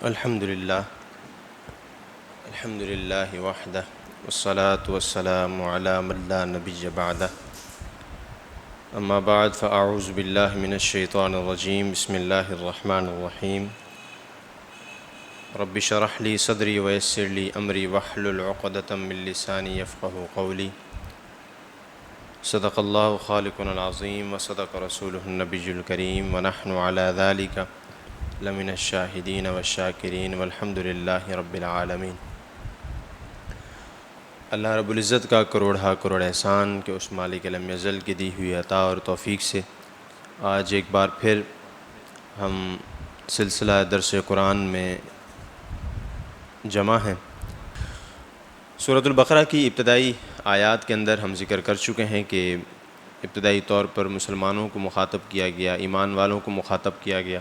الحمد للہ وحدہ والصلاة والسلام علی من لا نبی بعدہ اما بعد فاعوذ باللہ من الشیطان الرجیم بسم اللہ الرحمن الرحیم رب اشرح لی صدری ویسر لی امری واحلل عقدۃ من لسانی یفقہوا قولی صدق اللہ خالقنا العظیم وصدق رسولہ النبی الکریم ونحن علی ذلک لمن الشاہدین والشاکرین والحمد للہ رب العالمین۔ اللہ رب العزت کا کروڑ احسان کہ اس مالک لم یزل کی دی ہوئی عطا اور توفیق سے آج ایک بار پھر ہم سلسلہ درس قرآن میں جمع ہیں۔ سورۃ البقرہ کی ابتدائی آیات کے اندر ہم ذکر کر چکے ہیں کہ ابتدائی طور پر مسلمانوں کو مخاطب کیا گیا، ایمان والوں کو مخاطب کیا گیا،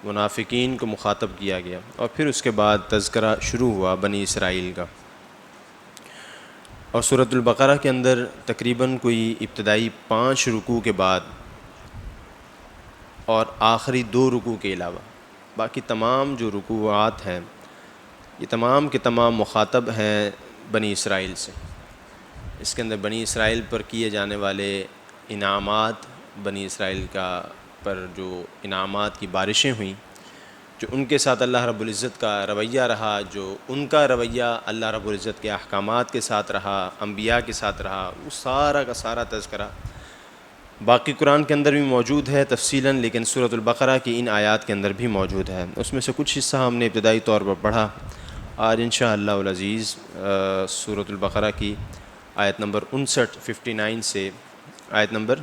منافقین کو مخاطب کیا گیا، اور پھر اس کے بعد تذکرہ شروع ہوا بنی اسرائیل کا۔ اور سورۃ البقرہ کے اندر تقریباً کوئی ابتدائی 5 رکوع کے بعد اور آخری 2 رکوع کے علاوہ باقی تمام جو رکوعات ہیں یہ تمام کے تمام مخاطب ہیں بنی اسرائیل سے۔ اس کے اندر بنی اسرائیل پر کیے جانے والے انعامات، بنی اسرائیل پر جو انعامات کی بارشیں ہوئیں، جو ان کے ساتھ اللہ رب العزت کا رویہ رہا، جو ان کا رویہ اللہ رب العزت کے احکامات کے ساتھ رہا، انبیاء کے ساتھ رہا، وہ سارا کا سارا تذکرہ باقی قرآن کے اندر بھی موجود ہے تفصیلاً، لیکن سورۃ البقرہ کی ان آیات کے اندر بھی موجود ہے۔ اس میں سے کچھ حصہ ہم نے ابتدائی طور پر پڑھا۔ آج انشاءاللہ العزیز سورۃ البقرہ کی آیت نمبر 59 سے آیت نمبر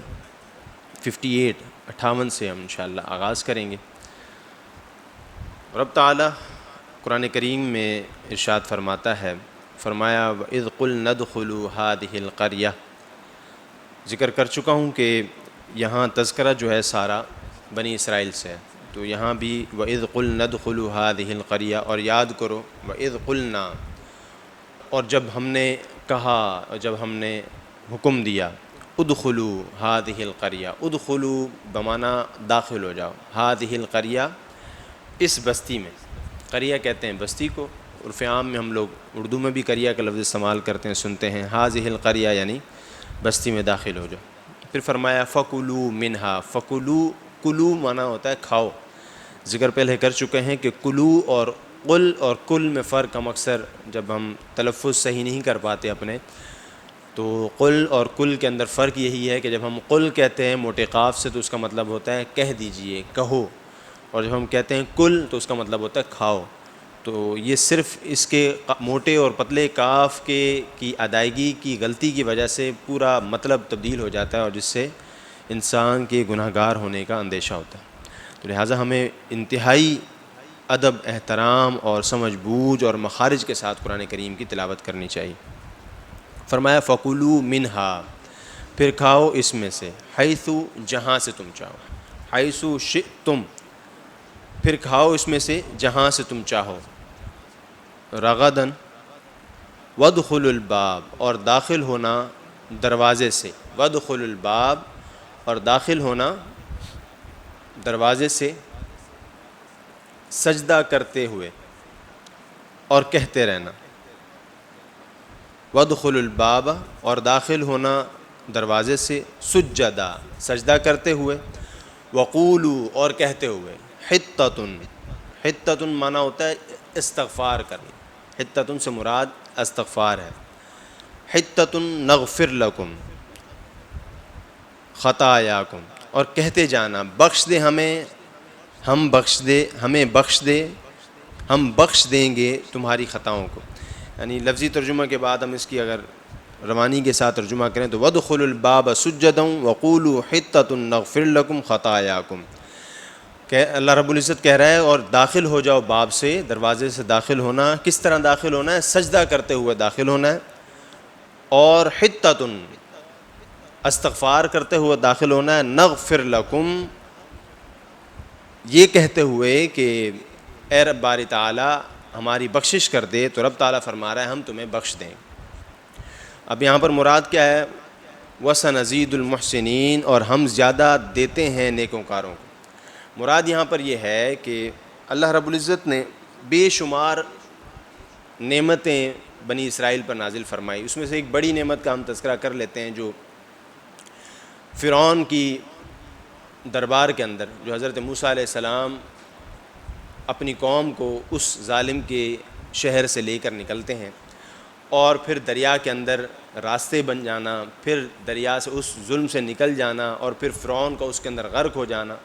58 سے ہم انشاءاللہ آغاز کریں گے۔ رب تعالیٰ قرآن کریم میں ارشاد فرماتا ہے، فرمایا وَإِذْ قُلْنَا ادْخُلُوا هَٰذِهِ الْقَرْيَةَ۔ ذکر کر چکا ہوں کہ یہاں تذکرہ جو ہے سارا بنی اسرائیل سے ہے، تو یہاں بھی وَإِذْ قُلْنَا ادْخُلُوا هَٰذِهِ الْقَرْيَةَ، اور یاد کرو وَإِذْ قُلْنَا، اور جب ہم نے کہا، جب ہم نے حکم دیا، ادخلوا هَٰذِهِ الْقَرْيَةَ، ادخلوا بمعنی داخل ہو جاؤ، هَٰذِهِ الْقَرْيَةَ اس بستی میں۔ قریہ کہتے ہیں بستی کو، عرف عام میں ہم لوگ اردو میں بھی قریہ کا لفظ استعمال کرتے ہیں، سنتے ہیں، هَٰذِهِ الْقَرْيَةَ یعنی بستی میں داخل ہو جاؤ۔ پھر فرمایا فَكُلُوا مِنْهَا، فَكُلُوا، کلو معنی ہوتا ہے کھاؤ۔ ذکر پہلے کر چکے ہیں کہ کلو اور قل اور کل میں فرق ہم اکثر جب ہم تلفظ صحیح نہیں کر پاتے اپنے، تو قل اور کل کے اندر فرق یہی ہے کہ جب ہم قل کہتے ہیں موٹے قاف سے تو اس کا مطلب ہوتا ہے کہہ دیجئے، کہو، اور جب ہم کہتے ہیں کل تو اس کا مطلب ہوتا ہے کھاؤ۔ تو یہ صرف اس کے موٹے اور پتلے کاف کی ادائیگی کی غلطی کی وجہ سے پورا مطلب تبدیل ہو جاتا ہے، اور جس سے انسان کے گناہ گار ہونے کا اندیشہ ہوتا ہے۔ تو لہٰذا ہمیں انتہائی ادب، احترام اور سمجھ بوجھ اور مخارج کے ساتھ قرآن کریم کی تلاوت کرنی چاہیے۔ فرمایا فَكُلُوا مِنْهَا، پھر کھاؤ اس میں سے، حیث جہاں سے تم چاہو، حیث شئتم، پھر کھاؤ اس میں سے جہاں سے تم چاہو، رغداً، وادخلوا الباب، اور داخل ہونا دروازے سے، وادخلوا الباب، اور داخل ہونا دروازے سے، سجدہ کرتے ہوئے اور کہتے رہنا، وادخلوا الباب، اور داخل ہونا دروازے سے، سجدہ، سجدہ کرتے ہوئے، وقولوا، اور کہتے ہوئے، حطۃ، حطۃ معنی ہوتا ہے استغفار کرنا، حطۃ سے مراد استغفار ہے، حطۃ نغفر لکم خطایاکم، اور کہتے جانا بخش دے ہمیں، ہم بخش دیں گے تمہاری خطاؤں کو۔ یعنی لفظی ترجمہ کے بعد ہم اس کی اگر روانی کے ساتھ ترجمہ کریں تو وادخلوا الباب سجدا وقولوا حطۃ نغفر لکم خطایاکم، کہ اللہ رب العزت کہہ رہا ہے اور داخل ہو جاؤ باب سے، دروازے سے داخل ہونا، کس طرح داخل ہونا ہے؟ سجدہ کرتے ہوئے داخل ہونا ہے، اور حطۃ استغفار کرتے ہوئے داخل ہونا ہے، نغفر لکم یہ کہتے ہوئے کہ اے رب باری تعالی ہماری بخشش کر دے، تو رب تعالیٰ فرما رہا ہے ہم تمہیں بخش دیں۔ اب یہاں پر مراد کیا ہے؟ وَسَنَزِيدُ الْمُحْسِنِينَ، اور ہم زیادہ دیتے ہیں نیکوکاروں کو۔ مراد یہاں پر یہ ہے کہ اللہ رب العزت نے بے شمار نعمتیں بنی اسرائیل پر نازل فرمائی. اس میں سے ایک بڑی نعمت کا ہم تذکرہ کر لیتے ہیں جو فرعون کی دربار کے اندر، جو حضرت موسیٰ علیہ السلام اپنی قوم کو اس ظالم کے شہر سے لے کر نکلتے ہیں، اور پھر دریا کے اندر راستے بن جانا، پھر دریا سے اس ظلم سے نکل جانا، اور پھر فرعون کا اس کے اندر غرق ہو جانا،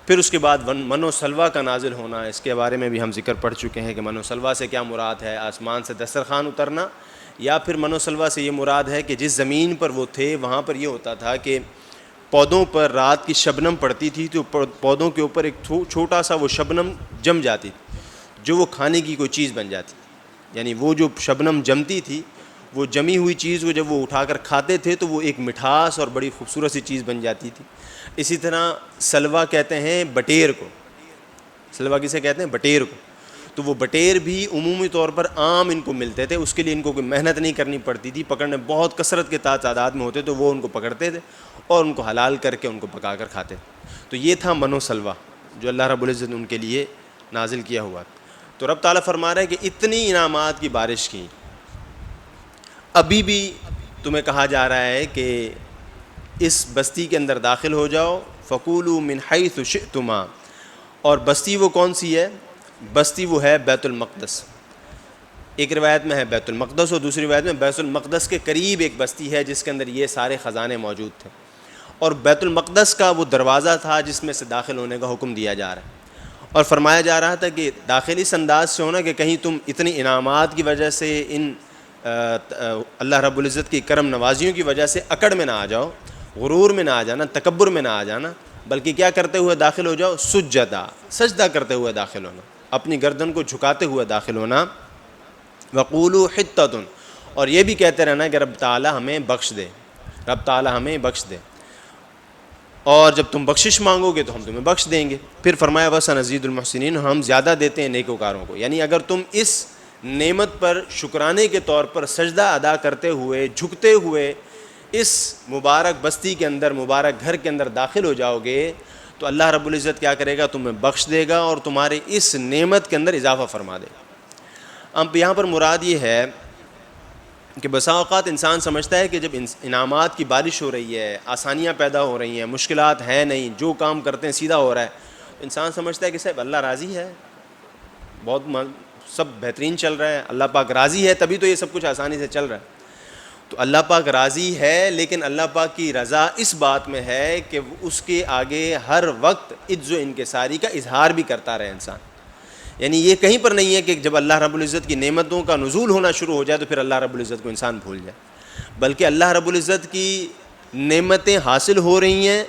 پھر اس کے بعد من و سلویٰ کا نازل ہونا. اس کے بارے میں بھی ہم ذکر پڑھ چکے ہیں کہ من و سلویٰ سے کیا مراد ہے، آسمان سے دسترخوان اترنا، یا پھر من و سلویٰ سے یہ مراد ہے کہ جس زمین پر وہ تھے وہاں پر یہ ہوتا تھا کہ پودوں پر رات کی شبنم پڑتی تھی تو پودوں کے اوپر ایک چھوٹا سا وہ شبنم جم جاتی تھی جو وہ کھانے کی کوئی چیز بن جاتی. یعنی وہ جو شبنم جمتی تھی، وہ جمی ہوئی چیز کو جب وہ اٹھا کر کھاتے تھے تو وہ ایک مٹھاس اور بڑی خوبصورت سی چیز بن جاتی تھی. اسی طرح سلویٰ کہتے ہیں بٹیر کو. سلویٰ کسے کہتے ہیں؟ بٹیر کو. تو وہ بٹیر بھی عمومی طور پر عام ان کو ملتے تھے، اس کے لیے ان کو کوئی محنت نہیں کرنی پڑتی تھی، پکڑنے بہت کثرت کے تعداد میں ہوتے تو وہ ان کو پکڑتے تھے اور ان کو حلال کر کے ان کو پکا کر کھاتے تھے. تو یہ تھا من و سلویٰ جو اللہ رب العزت نے ان کے لیے نازل کیا ہوا. تو رب تعالیٰ فرما رہا ہے کہ اتنی انعامات کی بارش کی، ابھی بھی تمہیں کہا جا رہا ہے کہ اس بستی کے اندر داخل ہو جاؤ. فَقُولُوا مِنْ حَيْثُ شِئْتُمَا. اور بستی وہ کون سی ہے؟ بستی وہ ہے بیت المقدس. ایک روایت میں ہے بیت المقدس، اور دوسری روایت میں بیت المقدس کے قریب ایک بستی ہے جس کے اندر یہ سارے خزانے موجود تھے. اور بیت المقدس کا وہ دروازہ تھا جس میں سے داخل ہونے کا حکم دیا جا رہا ہے، اور فرمایا جا رہا تھا کہ داخل اس انداز سے ہونا کہ کہیں تم اتنی انعامات کی وجہ سے، ان اللہ رب العزت کی کرم نوازیوں کی وجہ سے اکڑ میں نہ آ جاؤ، غرور میں نہ آ جانا، تکبر میں نہ آ جانا، بلکہ کیا کرتے ہوئے داخل ہو جاؤ؟ سجدہ، سجدہ کرتے ہوئے داخل ہونا، اپنی گردن کو جھکاتے ہوئے داخل ہونا. وَقُولُوا حِطَّةٌ. اور یہ بھی کہتے رہنا کہ رب تعالی ہمیں بخش دے، رب تعالی ہمیں بخش دے، اور جب تم بخشش مانگو گے تو ہم تمہیں بخش دیں گے. پھر فرمایا وَسَنَزِيدُ الْمُحْسِنِينَ. ہم زیادہ دیتے ہیں نیکوکاروں کو. یعنی اگر تم اس نعمت پر شکرانے کے طور پر سجدہ ادا کرتے ہوئے، جھکتے ہوئے اس مبارک بستی کے اندر، مبارک گھر کے اندر داخل ہو جاؤ گے تو اللہ رب العزت کیا کرے گا؟ تمہیں بخش دے گا اور تمہارے اس نعمت کے اندر اضافہ فرما دے گا. اب یہاں پر مراد یہ ہے کہ بسا اوقات انسان سمجھتا ہے کہ جب انعامات کی بارش ہو رہی ہے، آسانیاں پیدا ہو رہی ہیں، مشکلات ہیں نہیں، جو کام کرتے ہیں سیدھا ہو رہا ہے، انسان سمجھتا ہے کہ صاحب اللہ راضی ہے، بہت سب بہترین چل رہا ہے، اللہ پاک راضی ہے تبھی تو یہ سب کچھ آسانی سے چل رہا ہے. تو اللہ پاک راضی ہے، لیکن اللہ پاک کی رضا اس بات میں ہے کہ اس کے آگے ہر وقت عجز و انکساری کا اظہار بھی کرتا رہے انسان. یعنی یہ کہیں پر نہیں ہے کہ جب اللہ رب العزت کی نعمتوں کا نزول ہونا شروع ہو جائے تو پھر اللہ رب العزت کو انسان بھول جائے، بلکہ اللہ رب العزت کی نعمتیں حاصل ہو رہی ہیں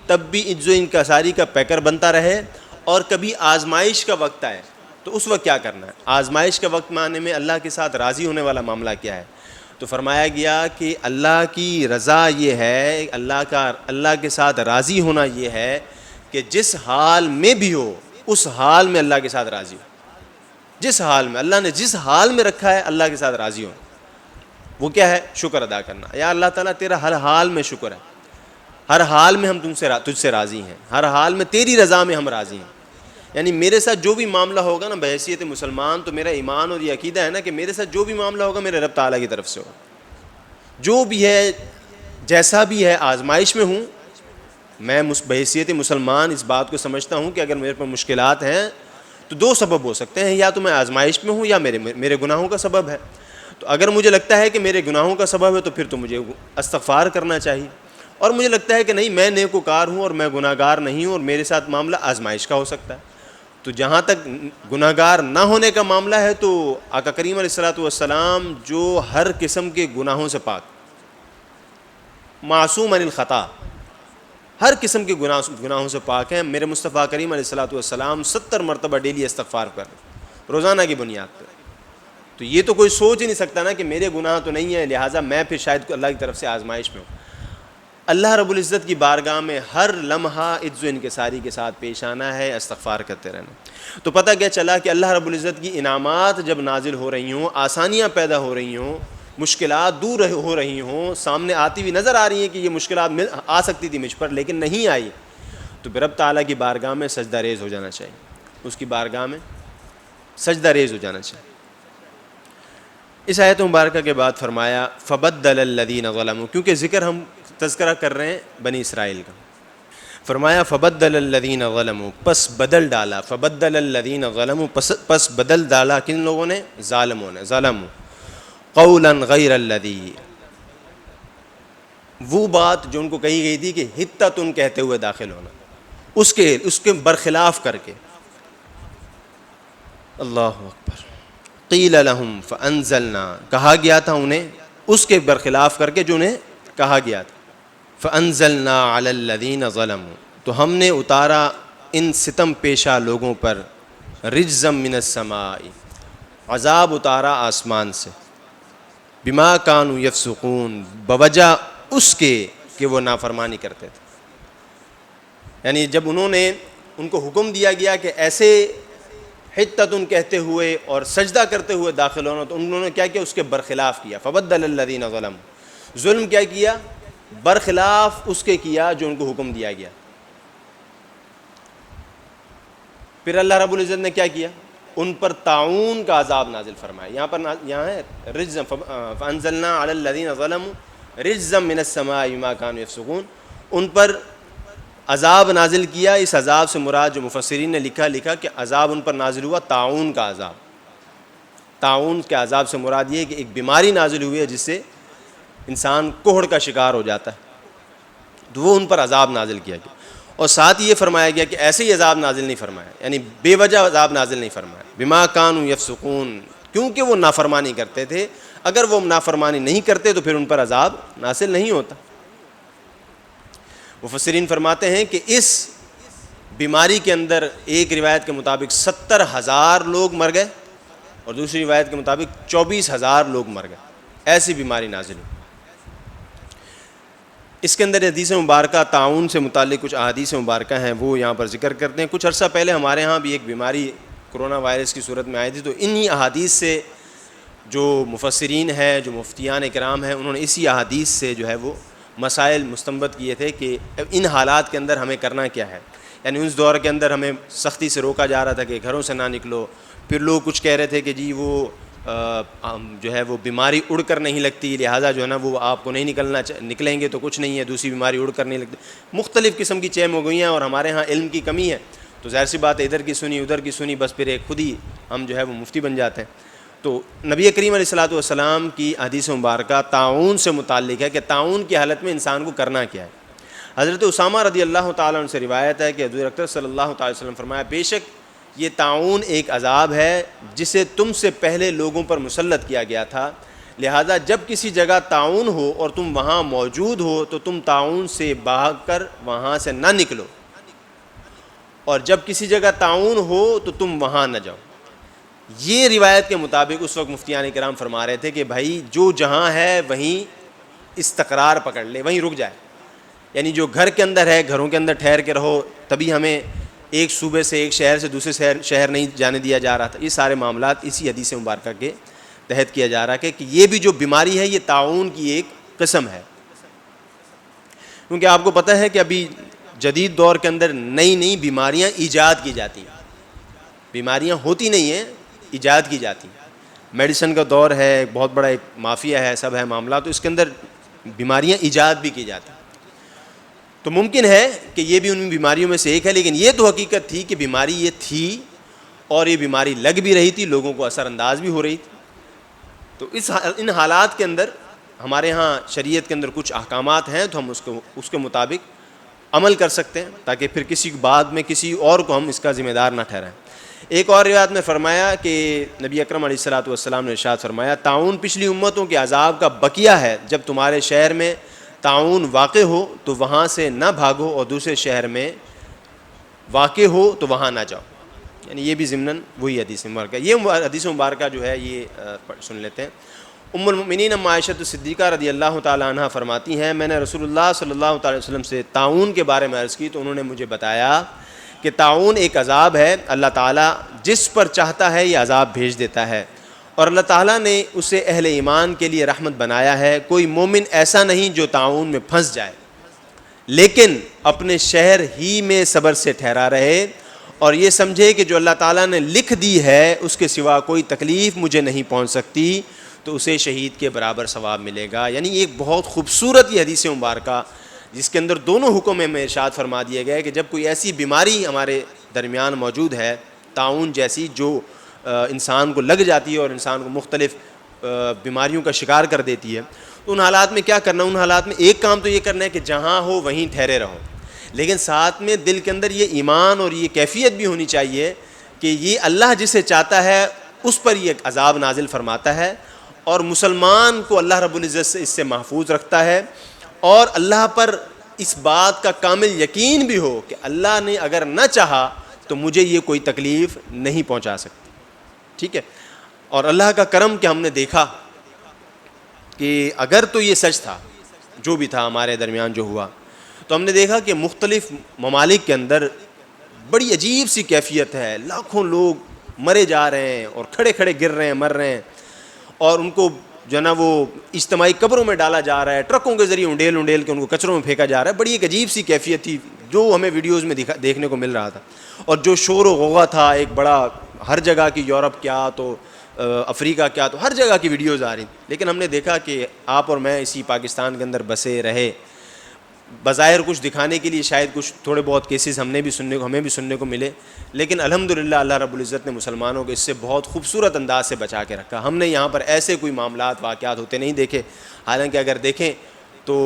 تب بھی عجز و انکساری کا پیکر بنتا رہے. اور کبھی آزمائش کا وقت آئے تو اس وقت کیا کرنا ہے؟ آزمائش کا وقت معنی میں اللہ کے ساتھ راضی ہونے والا معاملہ کیا ہے؟ تو فرمایا گیا کہ اللہ کی رضا یہ ہے، اللہ کے ساتھ راضی ہونا یہ ہے کہ جس حال میں بھی ہو اس حال میں اللہ کے ساتھ راضی ہو. جس حال میں اللہ نے جس حال میں رکھا ہے اللہ کے ساتھ راضی ہو. وہ کیا ہے؟ شکر ادا کرنا. یا اللہ تعالیٰ تیرا ہر حال میں شکر ہے، ہر حال میں ہم تجھ سے راضی ہیں، ہر حال میں تیری رضا میں ہم راضی ہیں. یعنی میرے ساتھ جو بھی معاملہ ہوگا نا بحیثیت مسلمان، تو میرا ایمان اور یہ عقیدہ ہے نا کہ میرے ساتھ جو بھی معاملہ ہوگا میرے رب تعالیٰ کی طرف سے ہوگا. جو بھی ہے، جیسا بھی ہے، آزمائش میں ہوں، میں بحیثیت مسلمان اس بات کو سمجھتا ہوں کہ اگر میرے پر مشکلات ہیں تو دو سبب ہو سکتے ہیں، یا تو میں آزمائش میں ہوں یا میرے گناہوں کا سبب ہے. تو اگر مجھے لگتا ہے کہ میرے گناہوں کا سبب ہے تو پھر تو مجھے استغفار کرنا چاہیے، اور مجھے لگتا ہے کہ نہیں میں نیکوکار ہوں اور میں گناہ گار نہیں ہوں اور میرے ساتھ معاملہ آزمائش کا ہو سکتا ہے. تو جہاں تک گناہ گار نہ ہونے کا معاملہ ہے تو آقا کریم علیہ الصلوۃ والسلام جو ہر قسم کے گناہوں سے پاک، معصوم عن الخطا، ہر قسم کے گناہوں سے پاک ہیں. میرے مصطفیٰ کریم علیہ الصلوۃ والسلام 70 مرتبہ ڈیلی استغفار کر روزانہ کی بنیاد پر. تو یہ تو کوئی سوچ ہی نہیں سکتا نا کہ میرے گناہ تو نہیں ہے لہٰذا میں پھر شاید اللہ کی طرف سے آزمائش میں ہوں. اللہ رب العزت کی بارگاہ میں ہر لمحہ عجز و انکساری کے ساتھ پیش آنا ہے، استغفار کرتے رہنا. تو پتہ کیا چلا کہ اللہ رب العزت کی انعامات جب نازل ہو رہی ہوں، آسانیاں پیدا ہو رہی ہوں، مشکلات دور ہو رہی ہوں، سامنے آتی ہوئی نظر آ رہی ہیں کہ یہ مشکلات آ سکتی تھی مجھ پر لیکن نہیں آئی، تو رب تعالیٰ کی بارگاہ میں سجدہ ریز ہو جانا چاہیے. اس کی بارگاہ میں سجدہ ریز ہو جانا چاہیے۔ اس آیت مبارکہ کے بعد فرمایا فبدل الذین ظلموا، کیونکہ ذکر ہم تذکرہ کر رہے ہیں بنی اسرائیل کا، فرمایا فبدل الذین ظلموا، پس بدل ڈالا، فبدل الذین ظلموا، پس بدل ڈالا کن لوگوں نے؟ ظالموں نے، ظلموا قولا غیر الذی، وہ بات جو ان کو کہی گئی تھی کہ حتتن کہتے ہوئے داخل ہونا، اس کے برخلاف کر کے۔ اللہ اکبر۔ قیل لہم فانزلنا، کہا گیا تھا انہیں اس کے برخلاف کر کے جو انہیں کہا گیا تھا، فانزلنا علی الذین ظلموا، تو ہم نے اتارا ان ستم پیشہ لوگوں پر، رجزا من السماء، عذاب اتارا آسمان سے، بما کانوا یفسقون، بوجہ اس کے کہ وہ نافرمانی کرتے تھے۔ یعنی جب انہوں نے ان کو حکم دیا گیا کہ ایسے حتتن کہتے ہوئے اور سجدہ کرتے ہوئے داخل ہونا، تو انہوں نے کیا کیا؟ اس کے برخلاف کیا۔ فبدل الذین ظلموا، ظلم کیا کیا؟ برخلاف اس کے کیا جو ان کو حکم دیا گیا۔ پھر اللہ رب العزت نے کیا کیا؟ ان پر طاعون کا عذاب نازل فرمایا۔ یہاں ہے رجزا، فانزلنا علی الذین ظلموا رجزا من السماء بما كانوا یفسقون، ان پر عذاب نازل کیا۔ اس عذاب سے مراد جو مفسرین نے لکھا کہ عذاب ان پر نازل ہوا طاعون کا عذاب۔ طاعون کے عذاب سے مراد یہ ہے کہ ایک بیماری نازل ہوئی ہے جس سے انسان کوہڑ کا شکار ہو جاتا ہے، تو وہ ان پر عذاب نازل کیا گیا۔ اور ساتھ یہ فرمایا گیا کہ ایسے ہی عذاب نازل نہیں فرمایا، یعنی بے وجہ عذاب نازل نہیں فرمایا، بما كانوا یفسقون، کیونکہ وہ نافرمانی کرتے تھے۔ اگر وہ نافرمانی نہیں کرتے تو پھر ان پر عذاب نازل نہیں ہوتا۔ مفسرین فرماتے ہیں کہ اس بیماری کے اندر ایک روایت کے مطابق 70,000 لوگ مر گئے اور دوسری روایت کے مطابق 24,000 لوگ مر گئے، ایسی بیماری نازل ہوئی۔ اس کے اندر حدیث مبارکہ طاعون سے متعلق کچھ احادیث مبارکہ ہیں، وہ یہاں پر ذکر کرتے ہیں۔ کچھ عرصہ پہلے ہمارے ہاں بھی ایک بیماری کرونا وائرس کی صورت میں آئی تھی، تو انہی احادیث سے جو مفسرین ہیں، جو مفتیان کرام ہیں، انہوں نے اسی احادیث سے جو ہے وہ مسائل مستنبط کیے تھے کہ ان حالات کے اندر ہمیں کرنا کیا ہے۔ یعنی اس دور کے اندر ہمیں سختی سے روکا جا رہا تھا کہ گھروں سے نہ نکلو۔ پھر لوگ کچھ کہہ رہے تھے کہ جی وہ جو ہے وہ بیماری اڑ کر نہیں لگتی، لہٰذا جو ہے نا وہ آپ کو نہیں نکلیں گے تو کچھ نہیں ہے، دوسری بیماری اڑ کر نہیں لگتی۔ مختلف قسم کی چیم ہو گئی ہیں، اور ہمارے ہاں علم کی کمی ہے، تو ظاہر سی بات ہے ادھر کی سنی ادھر کی سنی، بس پھر ایک خود ہی ہم جو ہے وہ مفتی بن جاتے ہیں۔ تو نبی کریم علیہ الصلوۃ والسلام کی حدیث مبارکہ طاعون سے متعلق ہے کہ طاعون کی حالت میں انسان کو کرنا کیا ہے۔ حضرت اسامہ رضی اللہ تعالیٰ عنہ سے روایت ہے کہ حضور اکرم صلی اللہ تعالی وسلم فرمایا، بے شک یہ طاعون ایک عذاب ہے جسے تم سے پہلے لوگوں پر مسلط کیا گیا تھا، لہذا جب کسی جگہ طاعون ہو اور تم وہاں موجود ہو تو تم طاعون سے بھاگ کر وہاں سے نہ نکلو، اور جب کسی جگہ طاعون ہو تو تم وہاں نہ جاؤ۔ یہ روایت کے مطابق اس وقت مفتیان کرام فرما رہے تھے کہ بھائی جو جہاں ہے وہیں استقرار پکڑ لے، وہیں رک جائے۔ یعنی جو گھر کے اندر ہے، گھروں کے اندر ٹھہر کے رہو، تبھی ہمیں ایک صوبے سے ایک شہر سے دوسرے شہر نہیں جانے دیا جا رہا تھا۔ یہ سارے معاملات اسی حدیث مبارکہ کے تحت کیا جا رہا ہے کہ یہ بھی جو بیماری ہے یہ طاعون کی ایک قسم ہے، کیونکہ آپ کو پتہ ہے کہ ابھی جدید دور کے اندر نئی نئی بیماریاں ایجاد کی جاتی ہیں۔ بیماریاں ہوتی نہیں ہیں، ایجاد کی جاتی ہیں۔ میڈیسن کا دور ہے، بہت بڑا ایک مافیا ہے، سب ہے معاملہ، تو اس کے اندر بیماریاں ایجاد بھی کی جاتی ہیں۔ تو ممکن ہے کہ یہ بھی ان بیماریوں میں سے ایک ہے، لیکن یہ تو حقیقت تھی کہ بیماری یہ تھی اور یہ بیماری لگ بھی رہی تھی، لوگوں کو اثر انداز بھی ہو رہی تھی۔ تو ان حالات کے اندر ہمارے ہاں شریعت کے اندر کچھ احکامات ہیں، تو ہم اس کے مطابق عمل کر سکتے ہیں، تاکہ پھر کسی بعد میں کسی اور کو ہم اس کا ذمہ دار نہ ٹھہرائیں۔ ایک اور روایت میں فرمایا کہ نبی اکرم علیہ الصلوۃ والسلام نے ارشاد فرمایا، طاعون پچھلی امتوں کے عذاب کا بقیہ ہے، جب تمہارے شہر میں طاعون واقع ہو تو وہاں سے نہ بھاگو، اور دوسرے شہر میں واقع ہو تو وہاں نہ جاؤ۔ یعنی یہ بھی ضمناً وہی حدیث مبارکہ، یہ حدیث مبارکہ جو ہے یہ سن لیتے ہیں۔ ام المؤمنین ام عائشہ صدیقہ رضی اللہ تعالی عنہ فرماتی ہیں، میں نے رسول اللہ صلی اللہ تعالی وسلم سے طاعون کے بارے میں عرض کی تو انہوں نے مجھے بتایا کہ طاعون ایک عذاب ہے، اللہ تعالیٰ جس پر چاہتا ہے یہ عذاب بھیج دیتا ہے، اور اللہ تعالیٰ نے اسے اہل ایمان کے لیے رحمت بنایا ہے۔ کوئی مومن ایسا نہیں جو طاعون میں پھنس جائے، لیکن اپنے شہر ہی میں صبر سے ٹھہرا رہے اور یہ سمجھے کہ جو اللہ تعالیٰ نے لکھ دی ہے اس کے سوا کوئی تکلیف مجھے نہیں پہنچ سکتی، تو اسے شہید کے برابر ثواب ملے گا۔ یعنی ایک بہت خوبصورت یہ حدیث مبارکہ جس کے اندر دونوں حکم میں ارشاد فرما دیا گیا ہے کہ جب کوئی ایسی بیماری ہمارے درمیان موجود ہے، طاعون جیسی، جو انسان کو لگ جاتی ہے اور انسان کو مختلف بیماریوں کا شکار کر دیتی ہے، تو ان حالات میں کیا کرنا؟ ان حالات میں ایک کام تو یہ کرنا ہے کہ جہاں ہو وہیں ٹھہرے رہو، لیکن ساتھ میں دل کے اندر یہ ایمان اور یہ کیفیت بھی ہونی چاہیے کہ یہ اللہ جسے چاہتا ہے اس پر یہ عذاب نازل فرماتا ہے، اور مسلمان کو اللہ رب العزت سے اس سے محفوظ رکھتا ہے، اور اللہ پر اس بات کا کامل یقین بھی ہو کہ اللہ نے اگر نہ چاہا تو مجھے یہ کوئی تکلیف نہیں پہنچا سکتی۔ ٹھیک ہے، اور اللہ کا کرم کہ ہم نے دیکھا کہ اگر تو یہ سچ تھا جو بھی تھا ہمارے درمیان جو ہوا، تو ہم نے دیکھا کہ مختلف ممالک کے اندر بڑی عجیب سی کیفیت ہے، لاکھوں لوگ مرے جا رہے ہیں اور کھڑے کھڑے گر رہے ہیں، مر رہے ہیں، اور ان کو جو ہے نا وہ اجتماعی قبروں میں ڈالا جا رہا ہے، ٹرکوں کے ذریعے انڈیل کے ان کو کچروں میں پھینکا جا رہا ہے۔ بڑی ایک عجیب سی کیفیت تھی جو ہمیں ویڈیوز میں دیکھنے کو مل رہا تھا، اور جو شور و غوغا تھا ایک بڑا، ہر جگہ کی، یورپ کیا تو افریقہ کیا تو ہر جگہ کی ویڈیوز آ رہی تھیں۔ لیکن ہم نے دیکھا کہ آپ اور میں اسی پاکستان کے اندر بسے رہے، بظاہر کچھ دکھانے کے لیے شاید کچھ تھوڑے بہت کیسز ہمیں بھی سننے کو ملے، لیکن الحمدللہ اللہ رب العزت نے مسلمانوں کو اس سے بہت خوبصورت انداز سے بچا کے رکھا۔ ہم نے یہاں پر ایسے کوئی معاملات، واقعات ہوتے نہیں دیکھے، حالانکہ اگر دیکھیں تو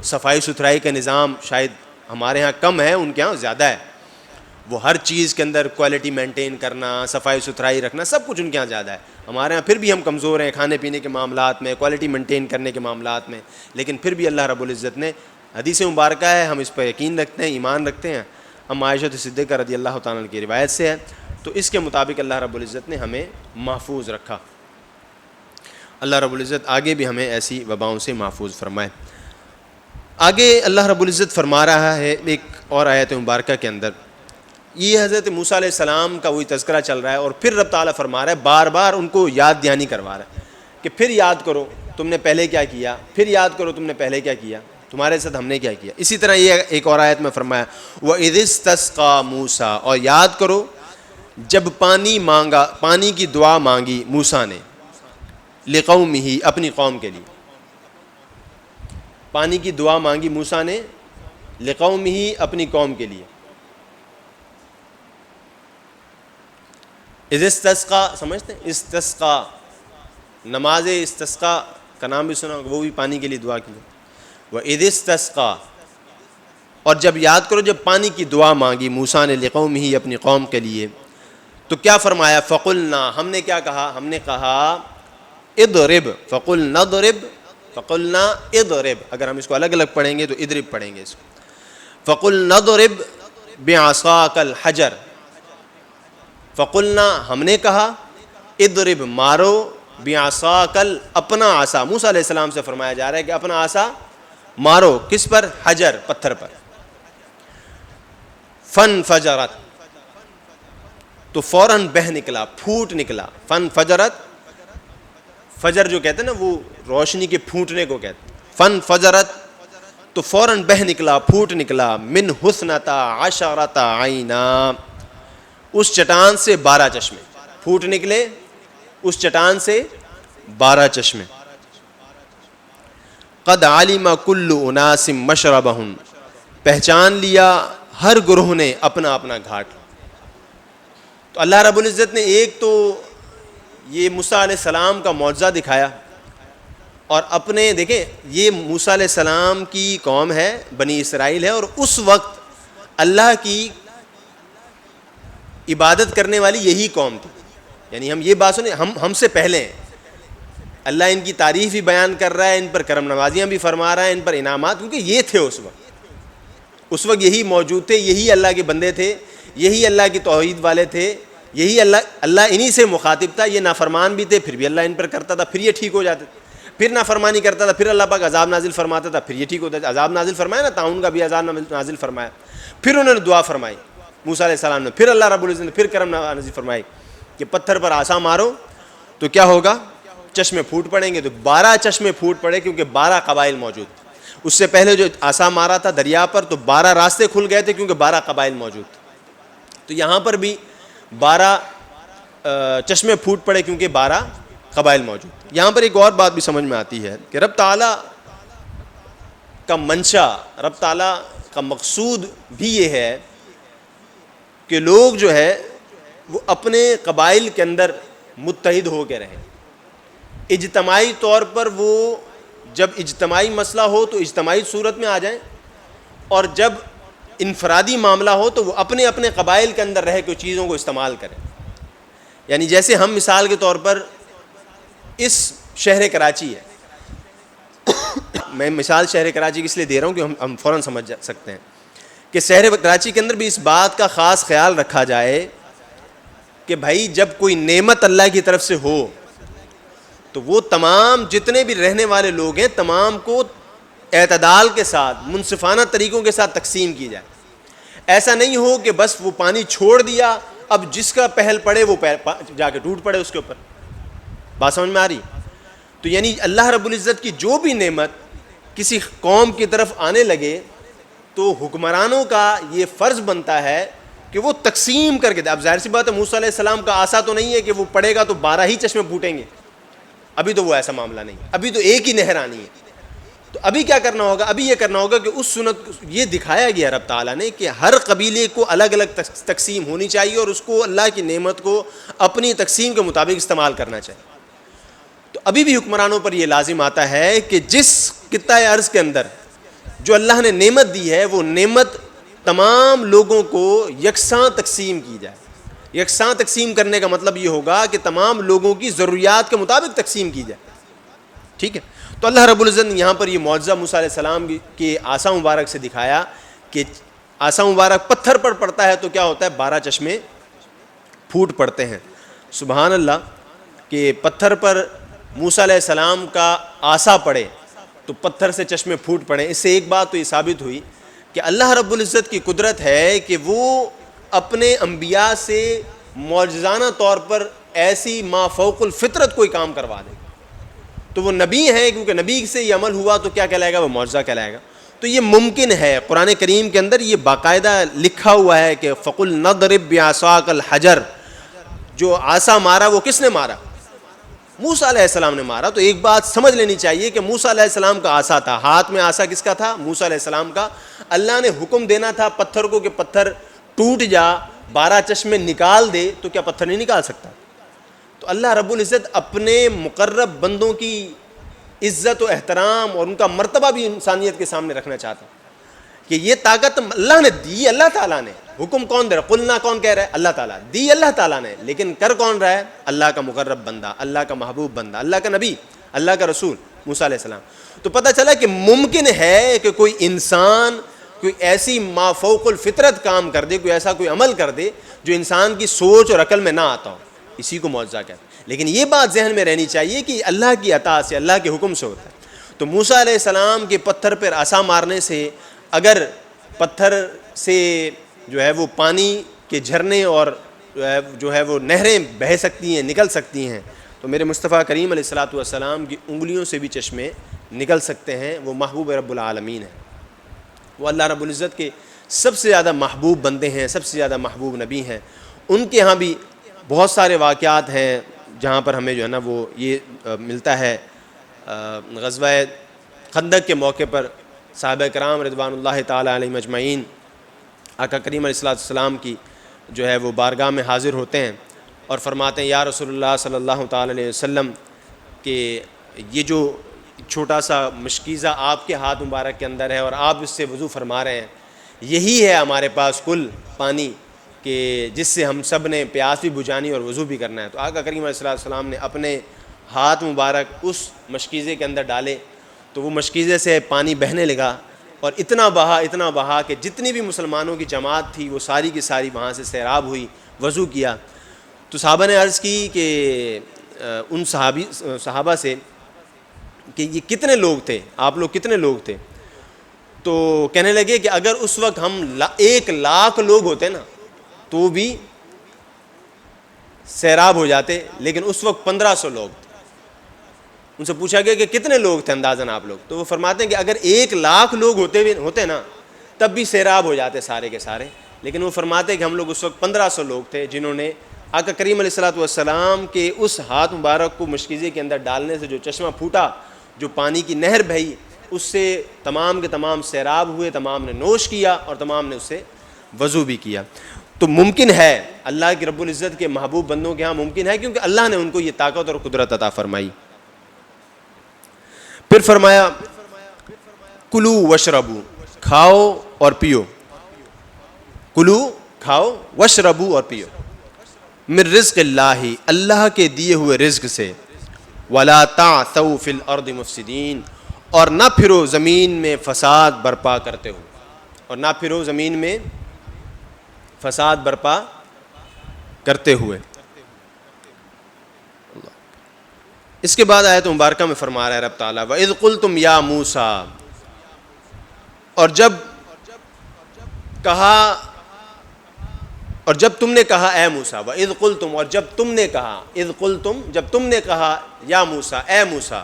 صفائی ستھرائی کا نظام شاید ہمارے ہاں کم ہے، ان کے ہاں زیادہ ہے۔ وہ ہر چیز کے اندر کوالٹی مینٹین کرنا، صفائی ستھرائی رکھنا، سب کچھ ان کے ہاں زیادہ ہے۔ ہمارے ہاں پھر بھی ہم کمزور ہیں کھانے پینے کے معاملات میں، کوالٹی مینٹین کرنے کے معاملات میں، لیکن پھر بھی اللہ رب العزت نے، حدیث مبارکہ ہے، ہم اس پر یقین رکھتے ہیں، ایمان رکھتے ہیں۔ ہم عائشہ صدیقہ رضی اللہ تعالیٰ عنہ کی روایت سے ہے، تو اس کے مطابق اللہ رب العزت نے ہمیں محفوظ رکھا۔ اللہ رب العزت آگے بھی ہمیں ایسی وباؤں سے محفوظ فرمائے۔ آگے اللہ رب العزت فرما رہا ہے ایک اور آیت مبارکہ کے اندر، یہ حضرت موسیٰ علیہ السلام کا وہی تذکرہ چل رہا ہے، اور پھر رب تعالیٰ فرما رہا ہے، بار بار ان کو یاد دہانی کروا رہا ہے کہ پھر یاد کرو تم نے پہلے کیا کیا، پھر یاد کرو تم نے پہلے کیا کیا، تمہارے ساتھ ہم نے کیا کیا۔ اسی طرح یہ ایک اور آیت میں فرمایا وَإِذِ اسْتَسْقَىٰ مُوسَىٰ، اور یاد کرو جب پانی کی دعا مانگی موسیٰ نے، لِقَوْمِهِ، اپنی قوم کے لیے، پانی کی دعا مانگی موسیٰ نے لِقَوْمِهِ، اپنی قوم کے لیے۔ اِذِ اسْتَسْقَىٰ سمجھتے ہیں؟ استسقا، نماز استسقا کا نام بھی سنا، وہ بھی پانی کے لیے دعا کی۔ وَإِذِ اسْتَسْقَىٰ، اور جب یاد کرو جب پانی کی دعا مانگی موسیٰ نے لِقَوْمِهِ، اپنی قوم کے لیے، تو کیا فرمایا؟ فَقُلْنَا، ہم نے کیا کہا؟ ہم نے کہا اضرب، فَقُلْنَا اضرب، فَقُلْنَا اضرب، اگر ہم اس کو الگ الگ پڑھیں گے تو اضرب پڑھیں گے اس کو۔ فَقُلْنَا اضرب بِعَصَاكَ الْحَجَرَ، فَقُلْنَا، ہم نے کہا، اضرب، مارو، بِعَصَاكَ، اپنا عصا، موسیٰ علیہ السلام سے فرمایا جا رہا ہے کہ اپنا عصا مارو، کس پر؟ حجر، پتھر پر۔ فَانْفَجَرَتْ، تو فوراً بہہ نکلا، پھوٹ نکلا۔ فَانْفَجَرَتْ، فجر جو کہتے ہیں نا وہ روشنی کے پھوٹنے کو کہتے ہیں۔ فَانْفَجَرَتْ، تو فوراً بہہ نکلا، پھوٹ نکلا، مِنْ حُسْنَتَا عَشَرَةَ عَيْنًا، اس چٹان سے 12 چشمے پھوٹ نکلے، اس چٹان سے 12 چشمے۔ قد علم کل اناس مشربہم، پہچان لیا ہر گروہ نے اپنا اپنا گھاٹ۔ تو اللہ رب العزت نے ایک تو یہ موسیٰ علیہ السلام کا معجزہ دکھایا، اور اپنے دیکھیں یہ موسیٰ علیہ السلام کی قوم ہے، بنی اسرائیل ہے، اور اس وقت اللہ کی عبادت کرنے والی یہی قوم تھی۔ یعنی ہم یہ بات سنیں، ہم سے پہلے ہیں، اللہ ان کی تعریف بھی بیان کر رہا ہے، ان پر کرم نوازیاں بھی فرما رہا ہے، ان پر انعامات، کیونکہ یہ تھے اس وقت یہی موجود تھے، یہی اللہ کے بندے تھے، یہی اللہ کی توحید والے تھے، یہی اللہ انہی سے مخاطب تھا۔ یہ نافرمان بھی تھے، پھر بھی اللہ ان پر کرتا تھا، پھر یہ ٹھیک ہو جاتے تھے، پھر نافرمانی کرتا تھا، پھر اللہ پاک عذاب نازل فرماتا تھا، پھر یہ ٹھیک ہوتا تھا۔ عذاب نازل فرمایا نا، طاعون کا بھی عذاب نازل فرمایا، پھر انہوں نے دعا فرمائی موسیٰ علیہ السلام نے، پھر اللہ رب العزت نے پھر کرم نازل فرمائی کہ پتھر پر عصا مارو تو کیا ہوگا؟ چشمے پھوٹ پڑیں گے۔ تو 12 چشمے پھوٹ پڑے، کیونکہ 12 قبائل موجود تھے۔ اس سے پہلے جو عصا مارا تھا دریا پر تو 12 راستے کھل گئے تھے، کیونکہ 12 قبائل موجود تھے۔ تو تو یہاں پر بھی 12 چشمے پھوٹ پڑے کیونکہ 12 قبائل موجود. یہاں پر ایک اور بات بھی سمجھ میں آتی ہے کہ رب تعالیٰ کا منشا، رب تعالیٰ کا مقصود بھی یہ ہے کہ لوگ جو ہے وہ اپنے قبائل کے اندر متحد ہو کے رہیں. اجتماعی طور پر وہ جب اجتماعی مسئلہ ہو تو اجتماعی صورت میں آ جائیں، اور جب انفرادی معاملہ ہو تو وہ اپنے اپنے قبائل کے اندر رہ کے چیزوں کو استعمال کریں. یعنی جیسے ہم مثال کے طور پر اس شہر کراچی ہے، میں مثال شہر کراچی کی اس لیے دے رہا ہوں کہ ہم فوراً سمجھ سکتے ہیں کہ شہر کراچی کے اندر بھی اس بات کا خاص خیال رکھا جائے کہ بھائی جب کوئی نعمت اللہ کی طرف سے ہو تو وہ تمام جتنے بھی رہنے والے لوگ ہیں تمام کو اعتدال کے ساتھ، منصفانہ طریقوں کے ساتھ تقسیم کی جائے. ایسا نہیں ہو کہ بس وہ پانی چھوڑ دیا، اب جس کا پہل پڑے وہ جا کے ٹوٹ پڑے اس کے اوپر. بات سمجھ میں آ رہی؟ تو یعنی اللہ رب العزت کی جو بھی نعمت کسی قوم کی طرف آنے لگے تو حکمرانوں کا یہ فرض بنتا ہے کہ وہ تقسیم کر کے دے. اب ظاہر سی بات ہے موسیٰ علیہ السلام کا آسا تو نہیں ہے کہ وہ پڑے گا تو 12 ہی چشمے پھوٹیں گے، ابھی تو وہ ایسا معاملہ نہیں، ابھی تو ایک ہی نہر آنی ہے. تو ابھی کیا کرنا ہوگا؟ ابھی یہ کرنا ہوگا کہ اس سنت یہ دکھایا گیا رب تعالیٰ نے کہ ہر قبیلے کو الگ الگ تقسیم ہونی چاہیے اور اس کو اللہ کی نعمت کو اپنی تقسیم کے مطابق استعمال کرنا چاہیے. تو ابھی بھی حکمرانوں پر یہ لازم آتا ہے کہ جس خطۂ ارض کے اندر جو اللہ نے نعمت دی ہے وہ نعمت تمام لوگوں کو یکساں تقسیم کی جائے. یکساں تقسیم کرنے کا مطلب یہ ہوگا کہ تمام لوگوں کی ضروریات کے مطابق تقسیم کی جائے. ٹھیک ہے؟ تو اللہ رب العزت نے یہاں پر یہ معجزہ موسیٰ علیہ السلام کے عصا مبارک سے دکھایا کہ عصا مبارک پتھر پر پڑتا ہے تو کیا ہوتا ہے؟ 12 چشمے پھوٹ پڑتے ہیں. سبحان اللہ کہ پتھر پر موسیٰ علیہ السلام کا عصا پڑے تو پتھر سے چشمے پھوٹ پڑے. اس سے ایک بات تو یہ ثابت ہوئی کہ اللہ رب العزت کی قدرت ہے کہ وہ اپنے انبیاء سے معجزانہ طور پر ایسی ما فوق الفطرت کوئی کام کروا دے. تو وہ نبی ہیں، کیونکہ نبی سے یہ عمل ہوا تو کیا کہلائے گا؟ وہ معجزہ کہلائے گا. تو یہ ممکن ہے، قرآن کریم کے اندر یہ باقاعدہ لکھا ہوا ہے کہ فَقُلْ نَضْرِبْ بِعَصَاكَ الْحَجَرَ. جو عصا مارا وہ کس نے مارا؟ موسیٰ علیہ السلام نے مارا. تو ایک بات سمجھ لینی چاہیے کہ موسیٰ علیہ السلام کا عصا تھا، ہاتھ میں عصا کس کا تھا؟ موسیٰ علیہ السلام کا. اللہ نے حکم دینا تھا پتھر کو کہ پتھر ٹوٹ جا، 12 چشمے نکال دے، تو کیا پتھر نہیں نکال سکتا؟ تو اللہ رب العزت اپنے مقرب بندوں کی عزت و احترام اور ان کا مرتبہ بھی انسانیت کے سامنے رکھنا چاہتا کہ یہ طاقت اللہ نے دی. اللہ تعالیٰ نے حکم کون دے رہا؟ قلنا کون کہہ رہا ہے؟ اللہ تعالیٰ. دی اللہ تعالیٰ نے، لیکن کر کون رہا ہے؟ اللہ کا مقرب بندہ، اللہ کا محبوب بندہ، اللہ کا نبی، اللہ کا رسول موسیٰ علیہ السلام. تو پتہ چلا کہ ممکن ہے کہ کوئی انسان کوئی ایسی ما فوق الفطرت کام کر دے، کوئی ایسا کوئی عمل کر دے جو انسان کی سوچ اور عقل میں نہ آتا ہو. اسی کو معجزہ کہتے ہیں. لیکن یہ بات ذہن میں رہنی چاہیے کہ اللہ کی عطا سے، اللہ کے حکم سے ہوتا ہے. تو موسیٰ علیہ السلام کے پتھر پر عصا مارنے سے اگر پتھر سے جو ہے وہ پانی کے جھرنے اور جو ہے وہ نہریں بہہ سکتی ہیں، نکل سکتی ہیں، تو میرے مصطفیٰ کریم علیہ الصلوۃ والسلام کی انگلیوں سے بھی چشمے نکل سکتے ہیں. وہ محبوب رب العالمین ہیں، وہ اللہ رب العزت کے سب سے زیادہ محبوب بندے ہیں، سب سے زیادہ محبوب نبی ہیں. ان کے ہاں بھی بہت سارے واقعات ہیں جہاں پر ہمیں جو ہے نا وہ یہ ملتا ہے. غزوہ خندق کے موقع پر صحابہ کرام رضوان اللہ تعالیٰ علیہم اجمعین آقا کریم علیہ الصلوۃ والسلام کی جو ہے وہ بارگاہ میں حاضر ہوتے ہیں اور فرماتے ہیں یا رسول اللہ صلی اللہ تعالیٰ علیہ وسلم کہ یہ جو چھوٹا سا مشکیزہ آپ کے ہاتھ مبارک کے اندر ہے اور آپ اس سے وضو فرما رہے ہیں، یہی ہے ہمارے پاس کل پانی کہ جس سے ہم سب نے پیاس بھی بجھانی اور وضو بھی کرنا ہے. تو آقا کریم علیہ السلام نے اپنے ہاتھ مبارک اس مشکیزے کے اندر ڈالے تو وہ مشکیزے سے پانی بہنے لگا اور اتنا بہا کہ جتنی بھی مسلمانوں کی جماعت تھی وہ ساری کی ساری وہاں سے سیراب ہوئی، وضو کیا. تو صحابہ نے عرض کی کہ ان صحابہ سے کہ یہ کتنے لوگ تھے، آپ لوگ کتنے لوگ تھے؟ تو کہنے لگے کہ اگر اس وقت ہم 1,00,000 لوگ ہوتے نا تو بھی سیراب ہو جاتے، لیکن اس وقت 1500 لوگ تھے. ان سے پوچھا گیا کہ کتنے لوگ تھے اندازاً آپ لوگ؟ تو وہ فرماتے ہیں کہ اگر 1,00,000 لوگ ہوتے نا تب بھی سیراب ہو جاتے سارے کے سارے، لیکن وہ فرماتے کہ ہم لوگ اس وقت 1500 لوگ تھے جنہوں نے آقا کریم علیہ الصلوۃ والسلام کے اس ہاتھ مبارک کو مشکیزے کے اندر ڈالنے سے جو چشمہ پھوٹا، جو پانی کی نہر بہی، اس سے تمام کے تمام سیراب ہوئے، تمام نے نوش کیا اور تمام نے اس سے وضو بھی کیا۔ تو ممکن ہے اللہ کی رب العزت کے محبوب بندوں کے ہاں ممکن ہے، کیونکہ اللہ نے ان کو یہ طاقت اور قدرت عطا فرمائی۔ پھر فرمایا کلو وشربو، کھاؤ اور پیو، کلو کھاؤ، وشربو اور پیو، من رزق اللہ، اللہ کے دیے ہوئے رزق سے، ولا تعثوا فی الارض مفسدین، اور نہ پھرو زمین میں فساد برپا کرتے ہو، اور نہ پھرو زمین میں فساد برپا کرتے ہوئے۔ اس کے بعد آیت مبارکہ میں فرما رہا ہے رب تعالیٰ وَإِذْ قُلْتُمْ يَا مُوسَىٰ، اور جب تم نے کہا اے موسیٰ، وَإِذْ قُلْتُمْ، اور جب تم نے کہا، اذ قلتم، جب تم نے کہا، یا موسیٰ، اے موسیٰ،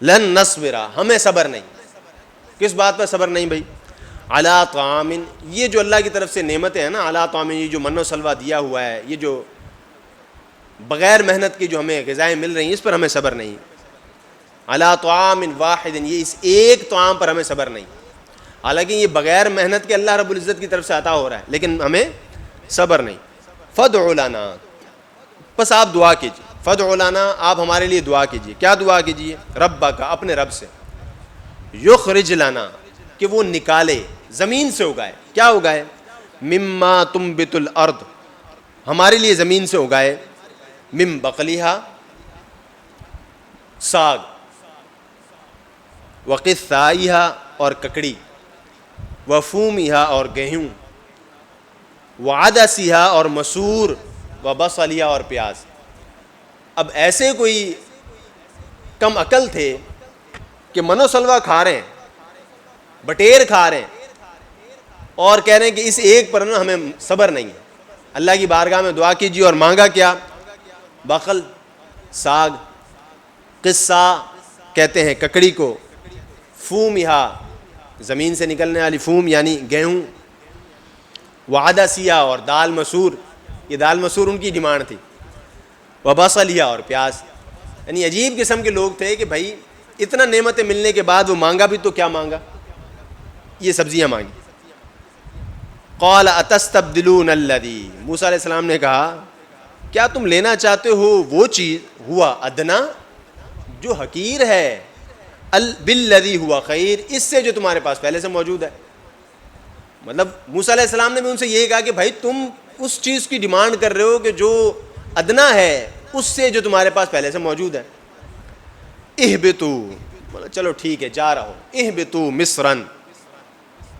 لن نصبر، ہمیں صبر نہیں۔ کس بات پر صبر نہیں بھائی؟ علی طعام، یہ جو اللہ کی طرف سے نعمتیں ہیں نا، علی طعام، یہ جو من و سلوہ دیا ہوا ہے، یہ جو بغیر محنت کی جو ہمیں غذائیں مل رہی ہیں، اس پر ہمیں صبر نہیں۔ علی طعام واحد، یہ اس ایک طعام پر ہمیں صبر نہیں، حالانکہ یہ بغیر محنت کے اللہ رب العزت کی طرف سے عطا ہو رہا ہے، لیکن ہمیں صبر نہیں۔ فادع لنا، بس آپ دعا کیجیے، فادع لنا، آپ ہمارے لیے دعا کیجیے۔ کیا دعا کیجیے؟ ربک، اپنے رب سے، یخرج لنا، کہ وہ نکالے، زمین سے اگائے۔ کیا اگائے؟ مما تنبت الارض، ہمارے لیے زمین سے اگائے، من بقلیہا، ساگ، وقثائیہا، اور ککڑی، وفومیہا، اور گیہوں، وعدسیہا، اور مسور، وبصلیہا، اور پیاز۔ اب ایسے کوئی کم عقل تھے کہ منو سلوہ کھا رہے ہیں، بٹیر کھا رہے ہیں، اور کہہ رہے ہیں کہ اس ایک پر نا ہمیں صبر نہیں ہے۔ اللہ کی بارگاہ میں دعا کیجیے، اور مانگا کیا؟ بقل، ساگ، قصہ کہتے ہیں ککڑی کو، فومیہا، زمین سے نکلنے والی فوم یعنی گیہوں، وعدسیہ، اور دال مسور، یہ دال مسور ان کی ڈیمانڈ تھی، وبصلیہ، اور پیاز۔ یعنی عجیب قسم کے لوگ تھے کہ بھائی اتنا نعمتیں ملنے کے بعد وہ مانگا بھی تو کیا مانگا؟ یہ سبزیاں مانگی۔ قال اتستبدلون الذی، موسیٰ علیہ السلام نے کہا کیا تم لینا چاہتے ہو وہ چیز، ہوا ادنا، جو حقیر ہے، بالذی ہوا خیر، اس سے جو تمہارے پاس پہلے سے موجود ہے۔ مطلب موسیٰ علیہ السلام نے بھی ان سے یہی کہا کہ بھائی تم اس چیز کی ڈیمانڈ کر رہے ہو کہ جو ادنا ہے اس سے جو تمہارے پاس پہلے سے موجود ہے۔ اہبطوا، چلو ٹھیک ہے جا رہو، اہبطوا مصرن،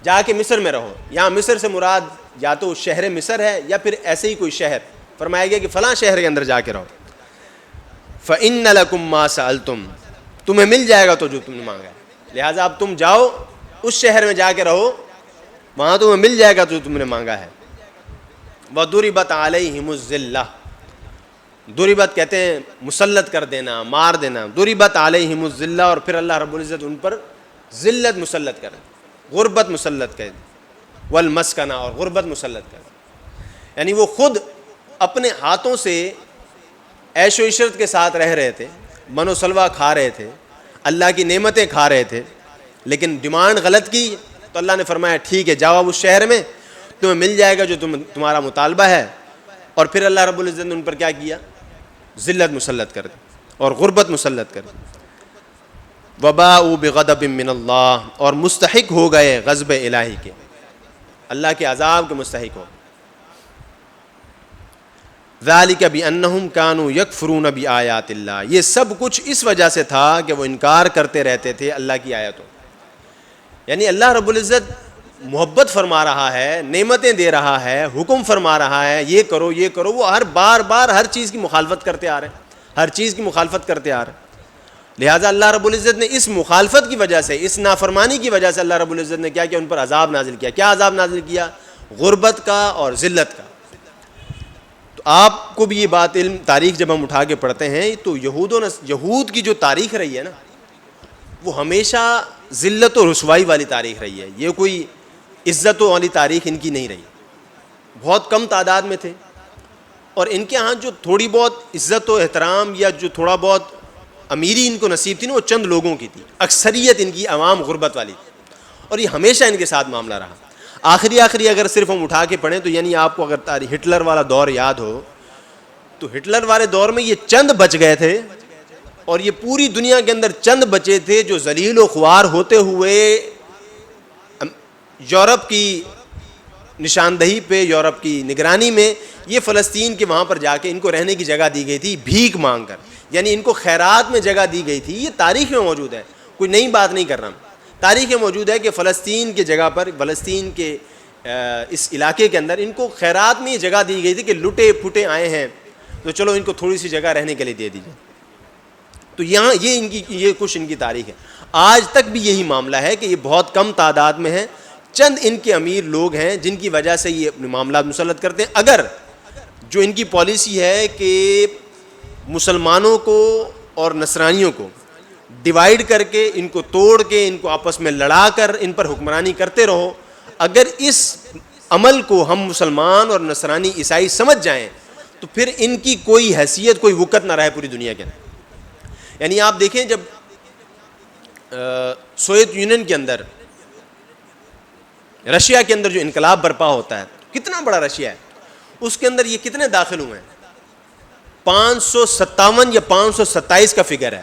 جا کے مصر میں رہو۔ یہاں مصر سے مراد یا تو شہر مصر ہے یا پھر ایسے ہی کوئی شہر، فرمایا گیا کہ فلاں شہر کے اندر جا کے رہو۔ فإن لکم ما سألتم، تمہیں مل جائے گا تو جو تم نے مانگا ہے، لہٰذا اب تم جاؤ اس شہر میں جا کے رہو، وہاں تمہیں مل جائے گا جو تم نے مانگا ہے۔ وضربت علیہم الذلہ، ضربت کہتے ہیں مسلط کر دینا، مار دینا، ضربت علیہم الذلہ، اور پھر اللہ رب العزت ان پر ذلت مسلط کرے، غربت مسلط کرے، والمسکنہ، اور غربت مسلط کرے۔ یعنی وہ خود اپنے ہاتھوں سے عیش و عشرت کے ساتھ رہ رہے تھے، من و سلوہ کھا رہے تھے، اللہ کی نعمتیں کھا رہے تھے، لیکن ڈیمانڈ غلط کی تو اللہ نے فرمایا ٹھیک ہے جاؤ اس شہر میں، تمہیں مل جائے گا جو تمہارا مطالبہ ہے۔ اور پھر اللہ رب العزت نے ان پر کیا کیا؟ ذلت مسلط کر دی اور غربت مسلط کر دی۔ وباءوا بغضب من اللہ، اور مستحق ہو گئے غضب الہی کے، اللہ کے عذاب کے مستحق ہو۔ ذالک بانہم کانوا یکفرون بآیات اللہ، یہ سب کچھ اس وجہ سے تھا کہ وہ انکار کرتے رہتے تھے اللہ کی آیتوں۔ یعنی اللہ رب العزت محبت فرما رہا ہے، نعمتیں دے رہا ہے، حکم فرما رہا ہے، یہ کرو یہ کرو، وہ بار بار ہر چیز کی مخالفت کرتے آ رہے ہیں، ہر چیز کی مخالفت کرتے آ رہے ہیں۔ لہٰذا اللہ رب العزت نے اس مخالفت کی وجہ سے، اس نافرمانی کی وجہ سے اللہ رب العزت نے کیا ان پر عذاب نازل کیا۔ کیا عذاب نازل کیا؟ غربت کا اور ذلت کا۔ تو آپ کو بھی یہ بات علم، تاریخ جب ہم اٹھا کے پڑھتے ہیں تو یہود کی جو تاریخ رہی ہے نا، وہ ہمیشہ ذلت و رسوائی والی تاریخ رہی ہے، یہ کوئی عزت والی تاریخ ان کی نہیں رہی۔ بہت کم تعداد میں تھے، اور ان کے ہاں جو تھوڑی بہت عزت و احترام یا جو تھوڑا بہت امیری ان کو نصیب تھی نا، وہ چند لوگوں کی تھی، اکثریت ان کی عوام غربت والی تھی، اور یہ ہمیشہ ان کے ساتھ معاملہ رہا۔ آخری اگر صرف ہم اٹھا کے پڑھیں تو یعنی آپ کو اگر ہٹلر والا دور یاد ہو تو ہٹلر والے دور میں یہ چند بچ گئے تھے، اور یہ پوری دنیا کے اندر چند بچے تھے جو ذلیل و خوار ہوتے ہوئے یورپ کی نشاندہی پہ، یورپ کی نگرانی میں یہ فلسطین کے وہاں پر جا کے ان کو رہنے کی جگہ دی گئی تھی بھیک مانگ کر، یعنی ان کو خیرات میں جگہ دی گئی تھی۔ یہ تاریخ میں موجود ہے، کوئی نئی بات نہیں کر رہا ہوں، تاریخ میں موجود ہے کہ فلسطین کی جگہ پر، فلسطین کے اس علاقے کے اندر ان کو خیرات میں یہ جگہ دی گئی تھی کہ لٹے پھٹے آئے ہیں تو چلو ان کو تھوڑی سی جگہ رہنے کے لیے دے دیجیے۔ تو یہاں یہ کچھ ان کی تاریخ ہے۔ آج تک بھی یہی معاملہ ہے کہ یہ بہت کم تعداد میں ہیں، چند ان کے امیر لوگ ہیں جن کی وجہ سے یہ اپنے معاملات مسلط کرتے ہیں۔ اگر جو ان کی پالیسی ہے کہ مسلمانوں کو اور نصرانیوں کو ڈیوائیڈ کر کے، ان کو توڑ کے، ان کو آپس میں لڑا کر ان پر حکمرانی کرتے رہو، اگر اس عمل کو ہم مسلمان اور نصرانی عیسائی سمجھ جائیں تو پھر ان کی کوئی حیثیت، کوئی وقت نہ رہے پوری دنیا کے اندر۔ یعنی آپ دیکھیں جب سوویت یونین کے اندر، رشیا کے اندر جو انقلاب برپا ہوتا ہے، کتنا بڑا رشیا ہے، اس کے اندر یہ کتنے داخل ہوئے ہیں؟ 557 یا 527 کا فگر ہے۔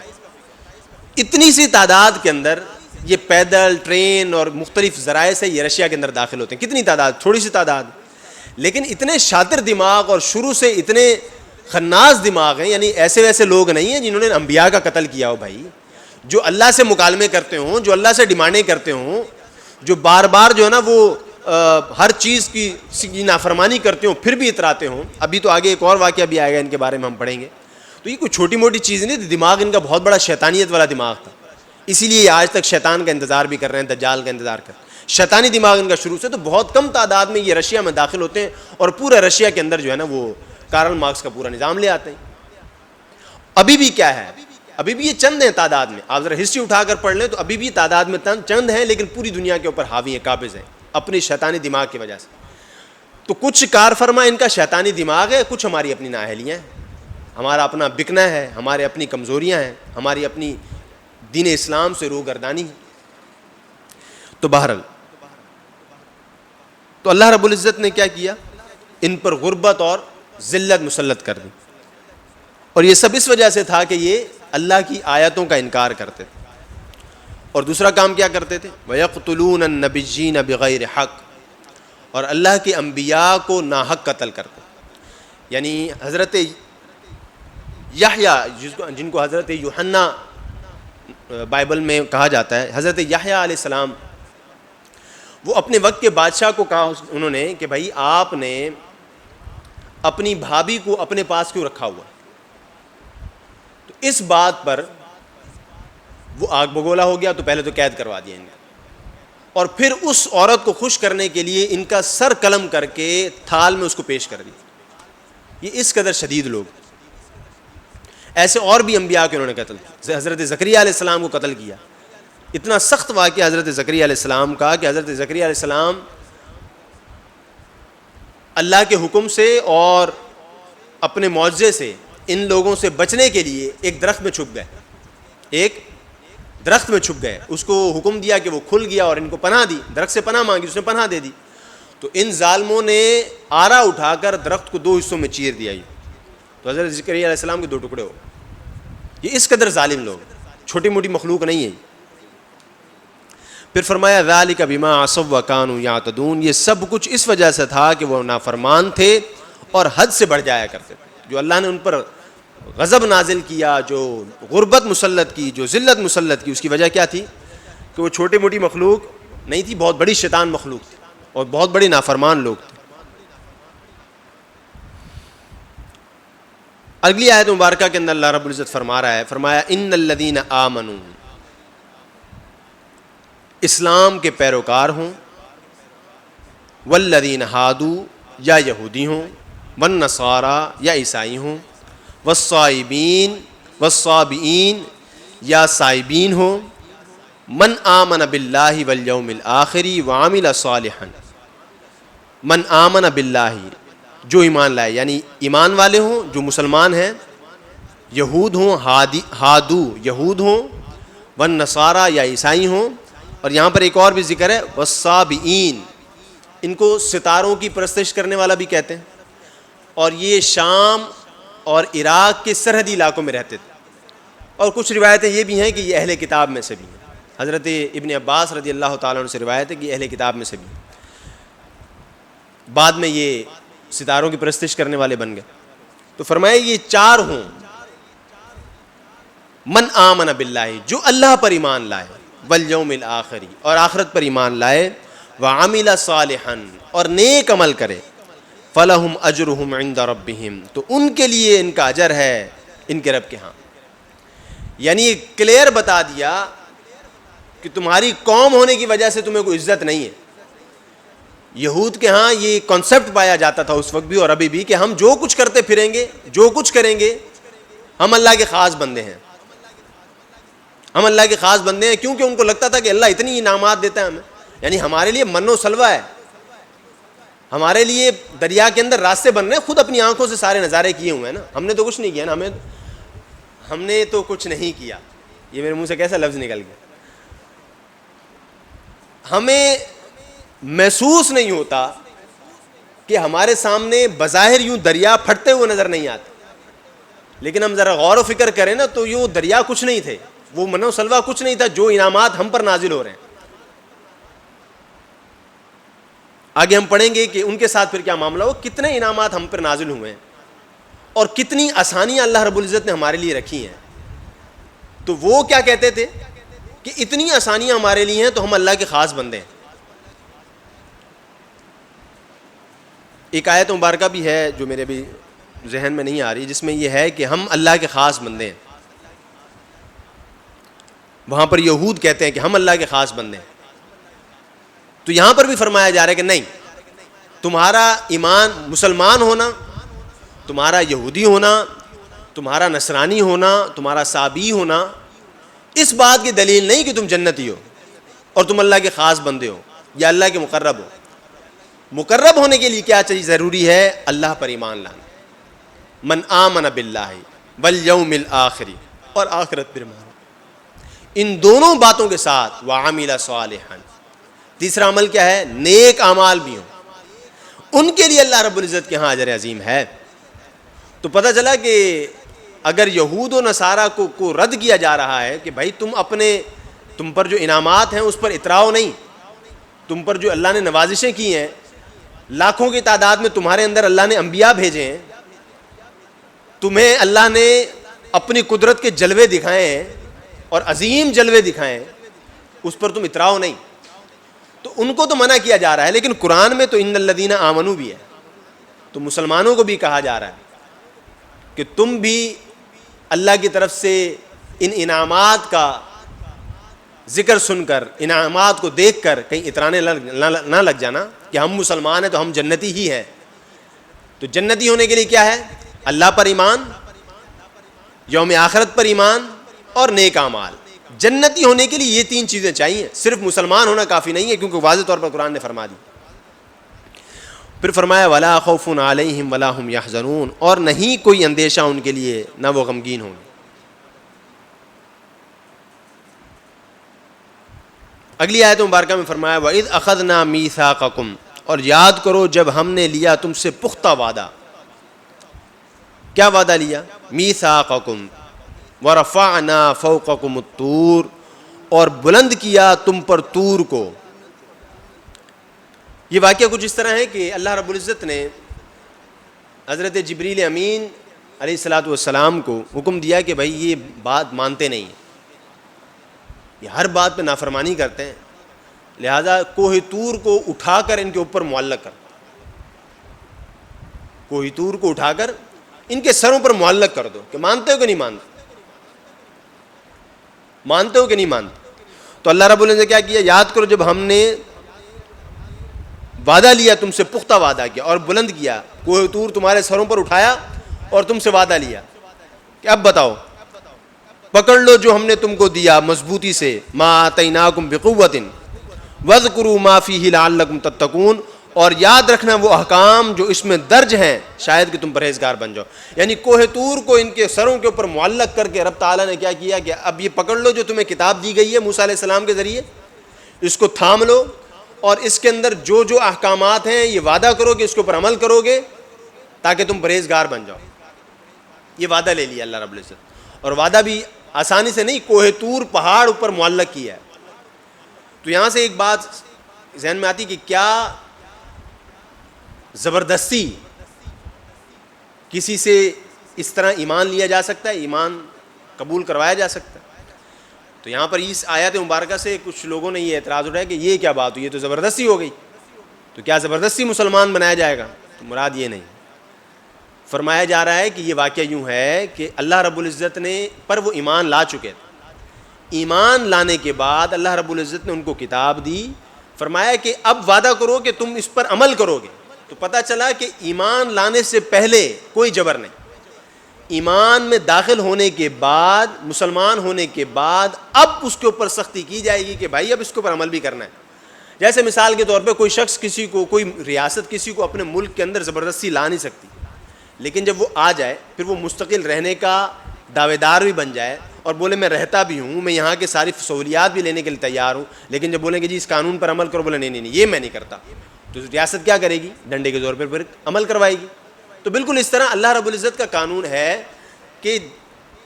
اتنی سی تعداد کے اندر یہ پیدل، ٹرین اور مختلف ذرائع سے یہ رشیا کے اندر داخل ہوتے ہیں۔ کتنی تعداد؟ تھوڑی سی تعداد، لیکن اتنے شاطر دماغ اور شروع سے اتنے خناس دماغ ہیں، یعنی ایسے ویسے لوگ نہیں ہیں جنہوں نے انبیاء کا قتل کیا ہو بھائی، جو اللہ سے مکالمے کرتے ہوں، جو اللہ سے ڈیمانڈیں کرتے ہوں، جو بار بار جو ہے نا وہ ہر چیز کی نافرمانی کرتے ہوں پھر بھی اتراتے ہوں۔ ابھی تو آگے ایک اور واقعہ بھی آئے گا، ان کے بارے میں ہم پڑھیں گے۔ تو یہ کوئی چھوٹی موٹی چیز نہیں تھی، دماغ ان کا بہت بڑا شیطانیت والا دماغ تھا، اسی لیے یہ آج تک شیطان کا انتظار بھی کر رہے ہیں، دجال کا انتظار کر رہے ہیں۔ شیطانی دماغ ان کا شروع سے، تو بہت کم تعداد میں یہ رشیا میں داخل ہوتے ہیں اور پورا رشیا کے اندر جو ہے نا وہ کارل مارکس کا پورا نظام لے آتے ہیں۔ ابھی بھی کیا ہے، ابھی بھی یہ چند ہیں تعداد میں، آپ ذرا ہسٹری اٹھا کر پڑھ لیں تو ابھی بھی تعداد میں چند ہیں، لیکن پوری دنیا کے اوپر حاوی ہیں، قابض ہیں اپنی شیطانی دماغ کی وجہ سے۔ تو کچھ کار فرما ان کا شیطانی دماغ ہے، کچھ ہماری اپنی نااہلیاں ہیں، ہمارا اپنا بکنا ہے، ہمارے اپنی کمزوریاں ہیں، ہماری اپنی دین اسلام سے روگردانی ہے۔ تو بہرحال تو اللہ رب العزت نے کیا کیا؟ ان پر غربت اور ذلت مسلط کر دی، اور یہ سب اس وجہ سے تھا کہ یہ اللہ کی آیتوں کا انکار کرتے تھے۔ اور دوسرا کام کیا کرتے تھے؟ وَيَقْتُلُونَ النَّبِيِّينَ بِغَيْرِ حق، اور اللہ کے انبیاء کو ناحق قتل کرتے۔ یعنی حضرت یحییٰ، جن کو حضرت یوحنا بائبل میں کہا جاتا ہے، حضرت یحییٰ علیہ السلام، وہ اپنے وقت کے بادشاہ کو کہا انہوں نے کہ بھائی آپ نے اپنی بھابھی کو اپنے پاس کیوں رکھا ہوا؟ تو اس بات پر وہ آگ بگولا ہو گیا، تو پہلے تو قید کروا دیا ان کو، اور پھر اس عورت کو خوش کرنے کے لیے ان کا سر قلم کر کے تھال میں اس کو پیش کر دیا۔ یہ اس قدر شدید لوگ، ایسے اور بھی انبیاء کے انہوں نے قتل کیا۔ حضرت زکریہ علیہ السلام کو قتل کیا۔ اتنا سخت واقعہ حضرت زکریہ علیہ السلام کا کہ حضرت زکریہ علیہ السلام اللہ کے حکم سے اور اپنے معجزے سے ان لوگوں سے بچنے کے لیے ایک درخت میں چھپ گئے، ایک درخت میں چھپ گئے، اس کو حکم دیا کہ وہ کھل گیا اور ان کو پناہ دی، درخت سے پناہ مانگی، اس نے پناہ دے دی۔ تو ان ظالموں نے آرا اٹھا کر درخت کو 2 حصوں میں چیر دیا، تو حضرت زکریہ علیہ السلام کے 2 ٹکڑے ہو۔ یہ اس قدر ظالم لوگ، چھوٹی موٹی مخلوق نہیں ہے۔ پھر فرمایا ذالک بما عصوا وکانوا یعتدون، یہ سب کچھ اس وجہ سے تھا کہ وہ نافرمان تھے اور حد سے بڑھ جایا کرتے تھے۔ جو اللہ نے ان پر غضب نازل کیا، جو غربت مسلط کی، جو ذلت مسلط کی، اس کی وجہ کیا تھی؟ کہ وہ چھوٹی موٹی مخلوق نہیں تھی، بہت بڑی شیطان مخلوق تھی اور بہت بڑے نافرمان لوگ تھے۔ اگلی آیت مبارکہ کے اندر اللہ رب العزت فرما رہا ہے، فرمایا ان الذین آمنوا، اسلام کے پیروکار ہوں، والذین ہادوا، یا یہودی ہوں، والنصارى، یا عیسائی ہوں، والصائبین والصابئین، یا سائبین ہوں، من آمن باللہ والیوم الآخر وعمل صالحا، من آمن باللہ، جو ایمان لائے، یعنی ایمان والے ہوں جو مسلمان ہیں، یہود ہوں، ہادو یہود ہوں، والنصارہ یا عیسائی ہوں، اور یہاں پر ایک اور بھی ذکر ہے والصابئین، ان کو ستاروں کی پرستش کرنے والا بھی کہتے ہیں، اور یہ شام اور عراق کے سرحدی علاقوں میں رہتے تھے، اور کچھ روایتیں یہ بھی ہیں کہ یہ اہل کتاب میں سے بھی ہیں۔ حضرت ابن عباس رضی اللہ تعالیٰ عنہ سے روایت ہے کہ یہ اہل کتاب میں سے بھی ہیں، بعد میں یہ ستاروں کی پرستش کرنے والے بن گئے۔ تو فرمایا یہ چار ہوں، من آمن باللہ، جو اللہ پر ایمان لائے، والیوم الآخری، اور آخرت پر ایمان لائے، وعمل صالحا، اور نیک عمل کرے، فلہم اجرہم عند ربہم، تو ان کے لیے ان کا اجر ہے ان کے رب کے ہاں۔ یعنی کلیئر بتا دیا کہ تمہاری قوم ہونے کی وجہ سے تمہیں کوئی عزت نہیں ہے۔ یہود کے ہاں یہ کانسیپٹ پایا جاتا تھا اس وقت بھی اور ابھی بھی کہ ہم جو کچھ کرتے پھریں گے، جو کچھ کریں گے، ہم اللہ کے خاص بندے ہیں، ہم اللہ کے خاص بندے ہیں، کیونکہ ان کو لگتا تھا کہ اللہ اتنی انعامات دیتا ہے ہمیں، یعنی ہمارے لیے من و سلوہ ہے، ہمارے لیے دریا کے اندر راستے بن رہے ہیں، خود اپنی آنکھوں سے سارے نظارے کیے ہوئے ہیں نا، ہم نے تو کچھ نہیں کیا نا، ہم نے تو کچھ نہیں کیا، یہ میرے منہ سے کیسا لفظ نکل گیا، ہمیں محسوس نہیں ہوتا کہ ہمارے سامنے بظاہر یوں دریا پھٹتے ہوئے نظر نہیں آتے، لیکن ہم ذرا غور و فکر کریں نا تو یوں دریا کچھ نہیں تھے، وہ من و سلوہ کچھ نہیں تھا جو انعامات ہم پر نازل ہو رہے ہیں۔ آگے ہم پڑھیں گے کہ ان کے ساتھ پھر کیا معاملہ ہو، کتنے انعامات ہم پر نازل ہوئے ہیں اور کتنی آسانیاں اللہ رب العزت نے ہمارے لیے رکھی ہیں۔ تو وہ کیا کہتے تھے کہ اتنی آسانیاں ہمارے لیے ہیں تو ہم اللہ کے خاص بندے ہیں۔ ایک آیت مبارکہ بھی ہے جو میرے بھی ذہن میں نہیں آ رہی، جس میں یہ ہے کہ ہم اللہ کے خاص بندے ہیں۔ وہاں پر یہود کہتے ہیں کہ ہم اللہ کے خاص بندے ہیں، تو یہاں پر بھی فرمایا جا رہا ہے کہ نہیں، تمہارا ایمان مسلمان ہونا، تمہارا یہودی ہونا، تمہارا نصرانی ہونا، تمہارا صابی ہونا، اس بات کی دلیل نہیں کہ تم جنتی ہو اور تم اللہ کے خاص بندے ہو یا اللہ کے مقرب ہو۔ مقرب ہونے کے لیے کیا چیز ضروری ہے؟ اللہ پر ایمان لانا، من آمن باللہ والیوم الآخری، اور آخرت پر ایمان، ان دونوں باتوں کے ساتھ وعمل صالحا، تیسرا عمل کیا ہے؟ نیک اعمال بھی ہوں، ان کے لیے اللہ رب العزت کے ہاں اجر عظیم ہے۔ تو پتہ چلا کہ اگر یہود و نصارہ کو رد کیا جا رہا ہے کہ بھائی تم پر جو انعامات ہیں اس پر اتراؤ نہیں، تم پر جو اللہ نے نوازشیں کی ہیں، لاکھوں کی تعداد میں تمہارے اندر اللہ نے انبیاء بھیجے ہیں، تمہیں اللہ نے اپنی قدرت کے جلوے دکھائے ہیں اور عظیم جلوے دکھائے ہیں، اس پر تم اتراؤ نہیں۔ تو ان کو تو منع کیا جا رہا ہے، لیکن قرآن میں تو ان الذین آمنوا بھی ہے، تو مسلمانوں کو بھی کہا جا رہا ہے کہ تم بھی اللہ کی طرف سے ان انعامات کا ذکر سن کر، انعامات کو دیکھ کر کہیں اترانے نہ لگ جانا کہ ہم مسلمان ہیں تو ہم جنتی ہی ہیں۔ تو جنتی ہونے کے لیے کیا ہے؟ اللہ پر ایمان، یوم آخرت پر ایمان اور نیک اعمال۔ جنتی ہونے کے لیے یہ تین چیزیں چاہیے، صرف مسلمان ہونا کافی نہیں ہے، کیونکہ واضح طور پر قرآن نے فرما دی۔ پھر فرمایا ولا خوف علیہم ولا هم یحزنون، اور نہیں کوئی اندیشہ ان کے لیے، نہ وہ غمگین ہوں گے۔ اگلی آیت مبارکہ میں فرمایا وَإِذْ أَخَذْنَا مِيثَاقَكُمْ، اور یاد کرو جب ہم نے لیا تم سے پختہ وعدہ۔ کیا وعدہ لیا؟ مِيثَاقَكُمْ وَرَفَعْنَا فَوْقَكُمُ الطُّورَ، اور بلند کیا تم پر طور کو۔ یہ واقعہ کچھ اس طرح ہے کہ اللہ رب العزت نے حضرت جبریل امین علیہ الصلاۃ والسلام کو حکم دیا کہ بھائی یہ بات مانتے نہیں، یہ ہر بات پہ نافرمانی کرتے ہیں، لہذا کوہ طور کو اٹھا کر ان کے اوپر معلق کر، کوہ طور کو اٹھا کر ان کے سروں پر معلق کر دو کہ مانتے ہو کہ نہیں مانتے، مانتے ہو کہ نہیں مانتے۔ تو اللہ رب العزت نے کیا کیا؟ یاد کرو جب ہم نے وعدہ لیا تم سے، پختہ وعدہ کیا اور بلند کیا، کوہ طور تمہارے سروں پر اٹھایا اور تم سے وعدہ لیا کہ اب بتاؤ، پکڑ لو جو ہم نے تم کو دیا مضبوطی سے، ما آتیناکم بقوۃ واذکروا ما فیہ لعلکم تتقون، اور یاد رکھنا وہ احکام جو اس میں درج ہیں شاید کہ تم پرہیزگار بن جاؤ. یعنی کوہ طور کو ان کے سروں کے اوپر معلق کر کے رب تعالیٰ نے کیا کیا کہ اب یہ پکڑ لو جو تمہیں کتاب دی گئی ہے موسیٰ علیہ السلام کے ذریعے, اس کو تھام لو اور اس کے اندر جو جو احکامات ہیں یہ وعدہ کرو کہ اس کے اوپر عمل کرو گے تاکہ تم پرہیزگار بن جاؤ. یہ وعدہ لے لیا اللہ رب العزت, اور وعدہ بھی آسانی سے نہیں, کوہ طور پہاڑ اوپر معلق کیا ہے. تو یہاں سے ایک بات ذہن میں آتی کہ کیا زبردستی کسی سے اس طرح ایمان لیا جا سکتا ہے, ایمان قبول کروایا جا سکتا ہے؟ تو یہاں پر اس آیت مبارکہ سے کچھ لوگوں نے یہ اعتراض اٹھایا کہ یہ کیا بات ہوئی, یہ تو زبردستی ہو گئی, تو کیا زبردستی مسلمان بنایا جائے گا؟ تو مراد یہ نہیں. فرمایا جا رہا ہے کہ یہ واقعہ یوں ہے کہ اللہ رب العزت نے پر وہ ایمان لا چکے تھے, ایمان لانے کے بعد اللہ رب العزت نے ان کو کتاب دی, فرمایا کہ اب وعدہ کرو کہ تم اس پر عمل کرو گے. تو پتہ چلا کہ ایمان لانے سے پہلے کوئی جبر نہیں, ایمان میں داخل ہونے کے بعد, مسلمان ہونے کے بعد اب اس کے اوپر سختی کی جائے گی کہ بھائی اب اس کے اوپر عمل بھی کرنا ہے. جیسے مثال کے طور پہ کوئی شخص کسی کو, کوئی ریاست کسی کو اپنے ملک کے اندر زبردستی لا نہیں سکتی, لیکن جب وہ آ جائے پھر وہ مستقل رہنے کا دعوے دار بھی بن جائے اور بولے میں رہتا بھی ہوں, میں یہاں کے ساری سہولیات بھی لینے کے لیے تیار ہوں, لیکن جب بولیں کہ جی اس قانون پر عمل کرو, بولے نہیں یہ میں نہیں کرتا, تو ریاست کیا کرے گی؟ ڈنڈے کے زور پر پھر عمل کروائے گی. تو بالکل اس طرح اللہ رب العزت کا قانون ہے کہ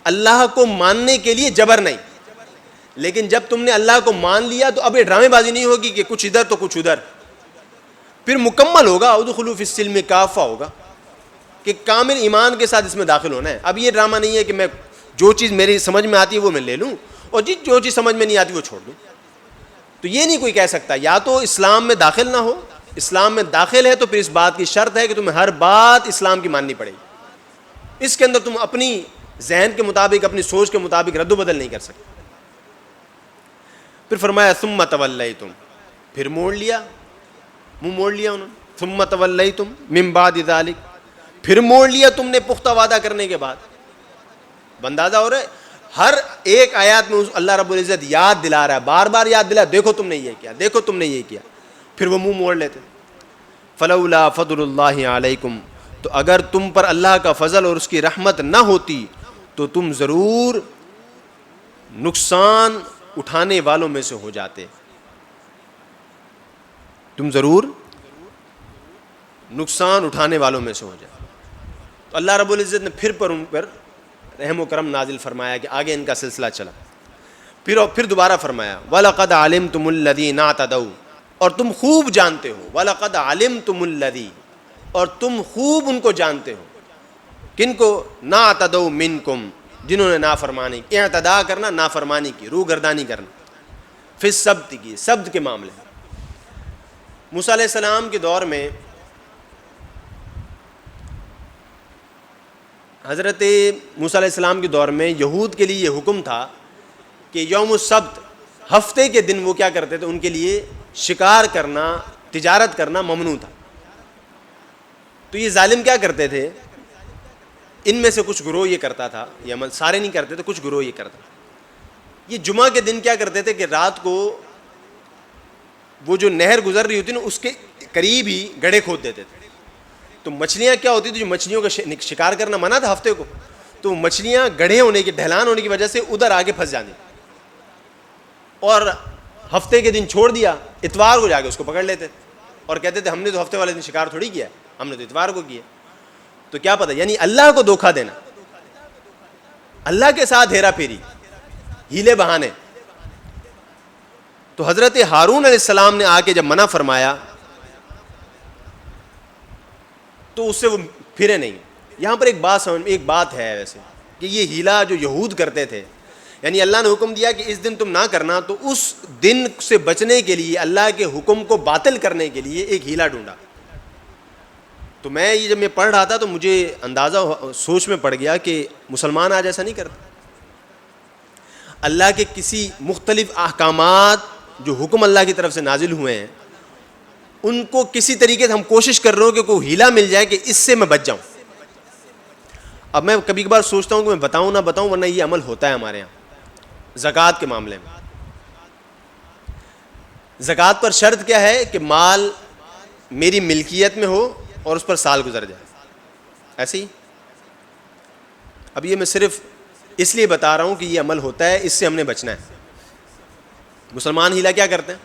اللہ کو ماننے کے لیے جبر نہیں, لیکن جب تم نے اللہ کو مان لیا تو اب یہ ڈرامے بازی نہیں ہوگی کہ کچھ ادھر تو کچھ ادھر, پھر مکمل ہوگا, ادخلوا فی السلم کافہ ہوگا کہ کامل ایمان کے ساتھ اس میں داخل ہونا ہے. اب یہ ڈرامہ نہیں ہے کہ میں جو چیز میری سمجھ میں آتی ہے وہ میں لے لوں اور جو چیز سمجھ میں نہیں آتی وہ چھوڑ دوں. تو یہ نہیں کوئی کہہ سکتا, یا تو اسلام میں داخل نہ ہو, اسلام میں داخل ہے تو پھر اس بات کی شرط ہے کہ تمہیں ہر بات اسلام کی ماننی پڑے گی, اس کے اندر تم اپنی ذہن کے مطابق, اپنی سوچ کے مطابق رد و بدل نہیں کر سکتے. پھر فرمایا ثم تولیتم, پھر موڑ لیا, منہ موڑ لیا انہوں نے. ثم تولیتم من بعد ذلک, پھر موڑ لیا تم نے پختہ وعدہ کرنے کے بعد. اندازہ ہو رہا ہے ہر ایک آیات میں اللہ رب العزت یاد دلا رہا ہے, بار بار یاد دلا, دیکھو تم نے یہ کیا, دیکھو تم نے یہ کیا, پھر وہ منہ موڑ لیتے. فلولا فضل اللہ علیکم, تو اگر تم پر اللہ کا فضل اور اس کی رحمت نہ ہوتی تو تم ضرور نقصان اٹھانے والوں میں سے ہو جاتے, تم ضرور نقصان اٹھانے والوں میں سے ہو جاتے. تو اللہ رب العزت نے پھر پر ان پر رحم و کرم نازل فرمایا کہ آگے ان کا سلسلہ چلا. پھر دوبارہ فرمایا وَلَقَدْ عَلِمْتُمُ الَّذِينَ اعْتَدَوْا, اور تم خوب جانتے ہو, وَلَقَدْ عَلِمْتُمُ الَّذِي, اور تم خوب ان کو جانتے ہو, کن کو؟ نَعْتَدَوْا مِنْكُمْ, جنہوں نے نافرمانی, اعتداء کرنا, نافرمانی کی, روگردانی کرنا, فی السبت کی, سبت کے معاملے. موسیٰ علیہ السلام کے دور میں حضرت موسیٰ علیہ السلام کے دور میں یہود کے لیے یہ حکم تھا کہ یوم السبت, ہفتے کے دن وہ کیا کرتے تھے, ان کے لیے شکار کرنا, تجارت کرنا ممنوع تھا. تو یہ ظالم کیا کرتے تھے, ان میں سے کچھ گروہ یہ کرتا تھا, یہ عمل سارے نہیں کرتے تھے, کچھ گروہ یہ کرتا تھا. یہ جمعہ کے دن کیا کرتے تھے کہ رات کو وہ جو نہر گزر رہی ہوتی نا اس کے قریب ہی گڑھے کھود دیتے تھے. تو مچھلیاں کیا ہوتی تھی, جو مچھلیوں کا شکار کرنا منع تھا ہفتے کو, تو مچھلیاں گڑھے ہونے کی, ڈھلان ہونے کی وجہ سے ادھر آگے پھنس جاتی, اور ہفتے کے دن چھوڑ دیا, اتوار کو جا کے اس کو پکڑ لیتے اور کہتے تھے ہم نے تو ہفتے والے دن شکار تھوڑی کیا, ہم نے تو اتوار کو کیا. تو کیا پتہ, یعنی اللہ کو دھوکہ دینا, اللہ کے ساتھ ہیرا پھیری, ہیلے بہانے. تو حضرت ہارون علیہ السلام نے آ کے جب منع فرمایا تو اس سے وہ پھرے نہیں. یہاں پر ایک بات ہے ویسے کہ یہ ہیلا جو یہود کرتے تھے, یعنی اللہ نے حکم دیا کہ اس دن تم نہ کرنا, تو اس دن سے بچنے کے لیے, اللہ کے حکم کو باطل کرنے کے لیے ایک ہیلا ڈھونڈا. تو جب میں پڑھ رہا تھا تو مجھے اندازہ سوچ میں پڑ گیا کہ مسلمان آج ایسا نہیں کرتا. اللہ کے کسی مختلف احکامات جو حکم اللہ کی طرف سے نازل ہوئے ہیں, ان کو کسی طریقے سے ہم کوشش کر رہے ہوں کہ کوئی ہیلا مل جائے کہ اس سے میں بچ جاؤں. اب میں کبھی کبھار سوچتا ہوں کہ میں بتاؤں نہ بتاؤں, ورنہ یہ عمل ہوتا ہے ہمارے یہاں زکوٰۃ کے معاملے میں. زکوٰۃ پر شرط کیا ہے کہ مال میری ملکیت میں ہو اور اس پر سال گزر جائے. ایسے ہی اب یہ میں صرف اس لیے بتا رہا ہوں کہ یہ عمل ہوتا ہے, اس سے ہم نے بچنا ہے. مسلمان ہیلا کیا کرتے ہیں,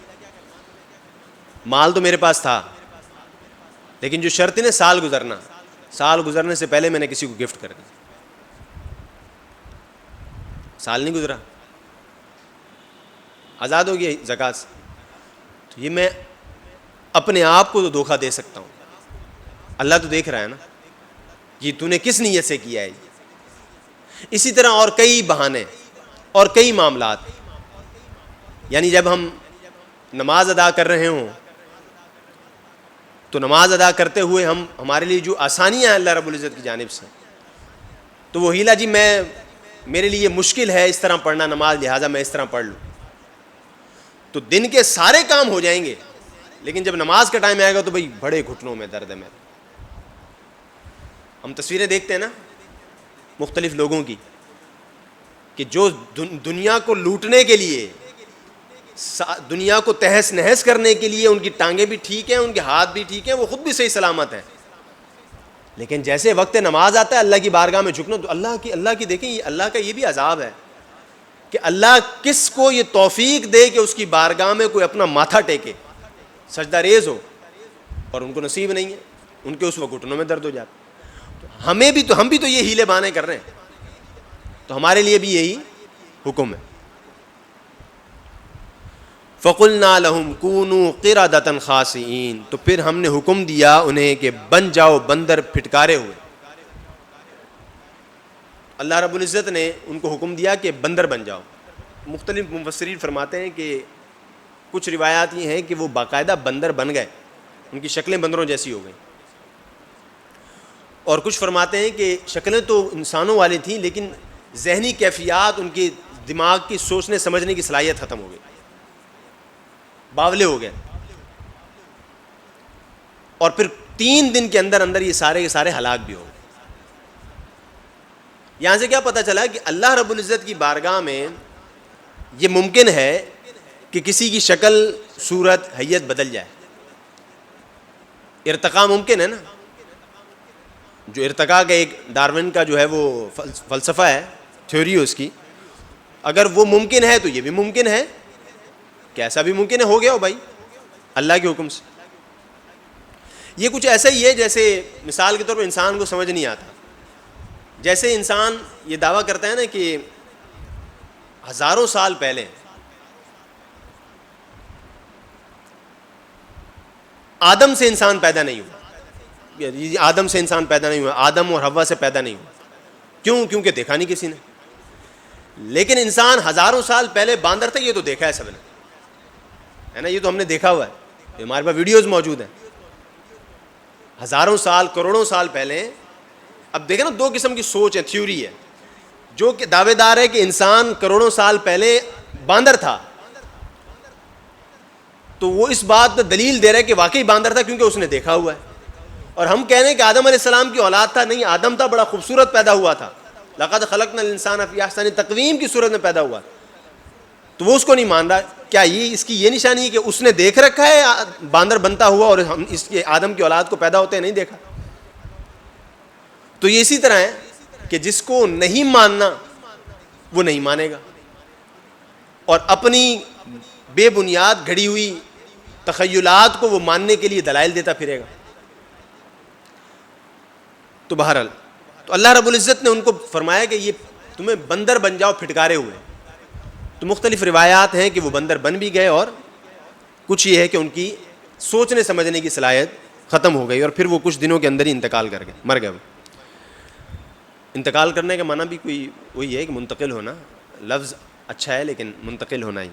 مال تو میرے پاس تھا لیکن جو شرط ہے سال گزرنا, سال گزرنے سے پہلے میں نے کسی کو گفٹ کر دیا. سال نہیں گزرا, آزاد ہو گیا زکوٰۃ سے, تو یہ میں اپنے آپ کو تو دھوکہ دے سکتا ہوں, اللہ تو دیکھ رہا ہے نا کہ تو نے کس نیت سے کیا ہے. اسی طرح اور کئی بہانے اور کئی معاملات, یعنی جب ہم نماز ادا کر رہے ہوں تو نماز ادا کرتے ہوئے ہمارے لیے جو آسانیاں ہیں اللہ رب العزت کی جانب سے, تو وہ ہیلا جی میرے لیے مشکل ہے اس طرح پڑھنا نماز, لہٰذا میں اس طرح پڑھ لوں, تو دن کے سارے کام ہو جائیں گے لیکن جب نماز کا ٹائم آئے گا تو بھائی بڑے گھٹنوں میں درد ہے میرے. ہم تصویریں دیکھتے ہیں نا مختلف لوگوں کی کہ جو دنیا کو لوٹنے کے لیے, دنیا کو تہس نہس کرنے کے لیے, ان کی ٹانگیں بھی ٹھیک ہیں, ان کے ہاتھ بھی ٹھیک ہیں, وہ خود بھی صحیح سلامت ہیں, لیکن جیسے وقت نماز آتا ہے اللہ کی بارگاہ میں جھکنا, تو اللہ کی دیکھیں یہ اللہ کا یہ بھی عذاب ہے کہ اللہ کس کو یہ توفیق دے کہ اس کی بارگاہ میں کوئی اپنا ماتھا ٹیکے, سجدہ ریز ہو, اور ان کو نصیب نہیں ہے, ان کے اس وقت گھٹنوں میں درد ہو جاتا. ہم بھی تو یہ ہیلے بہانے کر رہے ہیں, تو ہمارے لیے بھی یہی حکم ہے. فَقُلْنَا لَهُمْ كُونُوا قِرَدَةً خَاسِئِينَ, تو پھر ہم نے حکم دیا انہیں کہ بن جاؤ بندر پھٹکارے ہوئے. اللہ رب العزت نے ان کو حکم دیا کہ بندر بن جاؤ. مختلف مفسرین فرماتے ہیں کہ کچھ روایات یہ ہیں کہ وہ باقاعدہ بندر بن گئے, ان کی شکلیں بندروں جیسی ہو گئیں, اور کچھ فرماتے ہیں کہ شکلیں تو انسانوں والی تھیں لیکن ذہنی کیفیات, ان کے دماغ کی سوچنے سمجھنے کی صلاحیت ختم ہو گئی, باولے ہو گئے. اور پھر 3 دن کے اندر اندر یہ سارے کے سارے ہلاک بھی ہو گئے. یہاں سے کیا پتہ چلا کہ اللہ رب العزت کی بارگاہ میں یہ ممکن ہے کہ کسی کی شکل صورت حیت بدل جائے. ارتقاء ممکن ہے نا, جو ارتقاء کا ایک ڈارون کا جو ہے وہ فلسفہ ہے, تھیوری ہے اس کی, اگر وہ ممکن ہے تو یہ بھی ممکن ہے, کیسا بھی ممکن ہے, ہو گیا ہو بھائی اللہ کے حکم سے. یہ کچھ ایسا ہی ہے جیسے مثال کے طور پر انسان کو سمجھ نہیں آتا, جیسے انسان یہ دعویٰ کرتا ہے نا کہ ہزاروں سال پہلے آدم سے انسان پیدا نہیں ہوا, آدم سے انسان پیدا نہیں ہوا, آدم اور حوا سے پیدا نہیں ہوا. کیوں؟ کیونکہ دیکھا نہیں کسی نے. لیکن انسان ہزاروں سال پہلے باندر تھا, یہ تو دیکھا ہے سب نے, ہے نا, یہ تو ہم نے دیکھا ہوا ہے, ہمارے پاس ویڈیوز موجود ہیں. ہزاروں سال کروڑوں سال پہلے. اب دیکھیں نا, 2 قسم کی سوچ ہے, تھیوری ہے. جو کہ دعوے دار ہے کہ انسان کروڑوں سال پہلے باندر تھا, تو وہ اس بات پر دلیل دے رہا ہے کہ واقعی باندر تھا کیونکہ اس نے دیکھا ہوا ہے. اور ہم کہہ رہے ہیں کہ آدم علیہ السلام کی اولاد تھا, نہیں, آدم تھا, بڑا خوبصورت پیدا ہوا تھا, لقد خلقنا الانسان فی احسن تقویم کی صورت میں پیدا ہوا, تو وہ اس کو نہیں مان رہا. کیا یہ اس کی یہ نشانی ہے کہ اس نے دیکھ رکھا ہے باندر بنتا ہوا اور ہم اس کے آدم کی اولاد کو پیدا ہوتے ہیں نہیں دیکھا؟ تو یہ اسی طرح ہے کہ جس کو نہیں ماننا وہ نہیں مانے گا, اور اپنی بے بنیاد گھڑی ہوئی تخیلات کو وہ ماننے کے لیے دلائل دیتا پھرے گا. تو بہرحال تو اللہ رب العزت نے ان کو فرمایا کہ یہ تمہیں بندر بن جاؤ پھٹکارے ہوئے. تو مختلف روایات ہیں کہ وہ بندر بن بھی گئے, اور کچھ یہ ہے کہ ان کی سوچنے سمجھنے کی صلاحیت ختم ہو گئی, اور پھر وہ کچھ دنوں کے اندر ہی انتقال کر گئے, مر گئے. انتقال کرنے کا معنی بھی کوئی وہی ہے کہ منتقل ہونا, لفظ اچھا ہے لیکن منتقل ہونا ہی.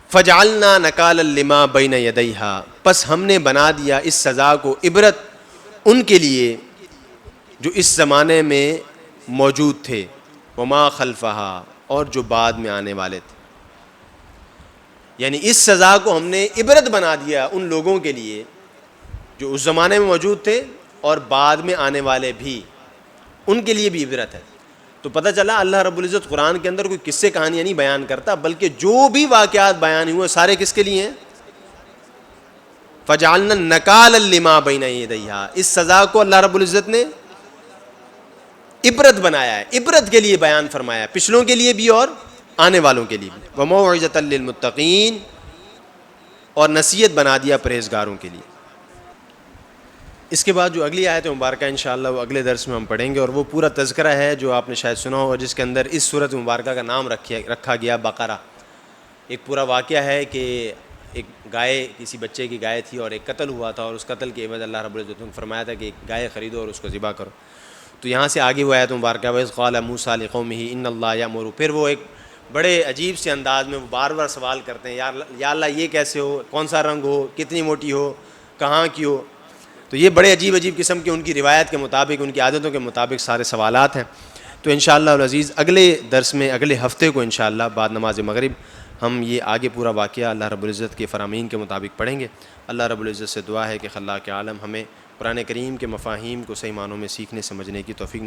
فجعلنا نکالا لما بین یدیہا, پس ہم نے بنا دیا اس سزا کو عبرت ان کے لیے جو اس زمانے میں موجود تھے, وما خلفہا, اور جو بعد میں آنے والے تھے. یعنی اس سزا کو ہم نے عبرت بنا دیا ان لوگوں کے لیے جو اس زمانے میں موجود تھے اور بعد میں آنے والے بھی, ان کے لیے بھی عبرت ہے. تو پتہ چلا اللہ رب العزت قرآن کے اندر کوئی قصے کہانیاں نہیں بیان کرتا, بلکہ جو بھی واقعات بیان ہوئے سارے کس کے لیے ہیں؟ فجعلنا نکالا لما بین یدیہا، اس سزا کو اللہ رب العزت نے عبرت بنایا ہے، عبرت کے لیے بیان فرمایا ہے، پچھلوں کے لیے بھی اور آنے والوں کے لیے بھی، وموعظۃ للمتقین، اور نصیحت بنا دیا پرہیزگاروں کے لیے۔ اس کے بعد جو اگلی آیت مبارکہ انشاءاللہ وہ اگلے درس میں ہم پڑھیں گے، اور وہ پورا تذکرہ ہے جو آپ نے شاید سنا ہو، جس کے اندر اس سورۃ مبارکہ کا نام رکھا گیا بقرہ۔ ایک پورا واقعہ ہے کہ ایک گائے، کسی بچے کی گائے تھی اور ایک قتل ہوا تھا، اور اس قتل کے عوض اللہ رب العزت نے فرمایا تھا کہ ایک گائے خریدو اور اس کو ذبح کرو۔ تو یہاں سے آگے وہ آیت مبارکہ وَإِذْ قَالَ مُوسَىٰ لِقَوْمِهِ إِنَّ اللَّهَ يَأْمُرُ، پھر وہ ایک بڑے عجیب سے انداز میں وہ بار بار سوال کرتے ہیں، یا اللہ یہ کیسے ہو، کون سا رنگ ہو، کتنی موٹی ہو، کہاں کی ہو۔ تو یہ بڑے عجیب عجیب قسم کے ان کی روایت کے مطابق، ان کی عادتوں کے مطابق سارے سوالات ہیں۔ تو انشاءاللہ العزیز اگلے درس میں، اگلے ہفتے کو انشاءاللہ بعد نماز مغرب ہم یہ آگے پورا واقعہ اللہ رب العزت کے فرامین کے مطابق پڑھیں گے۔ اللہ رب العزت سے دعا ہے کہ خلاق عالم ہمیں قرآن کریم کے مفاہیم کو صحیح معنوں میں سیکھنے سمجھنے کی توفیق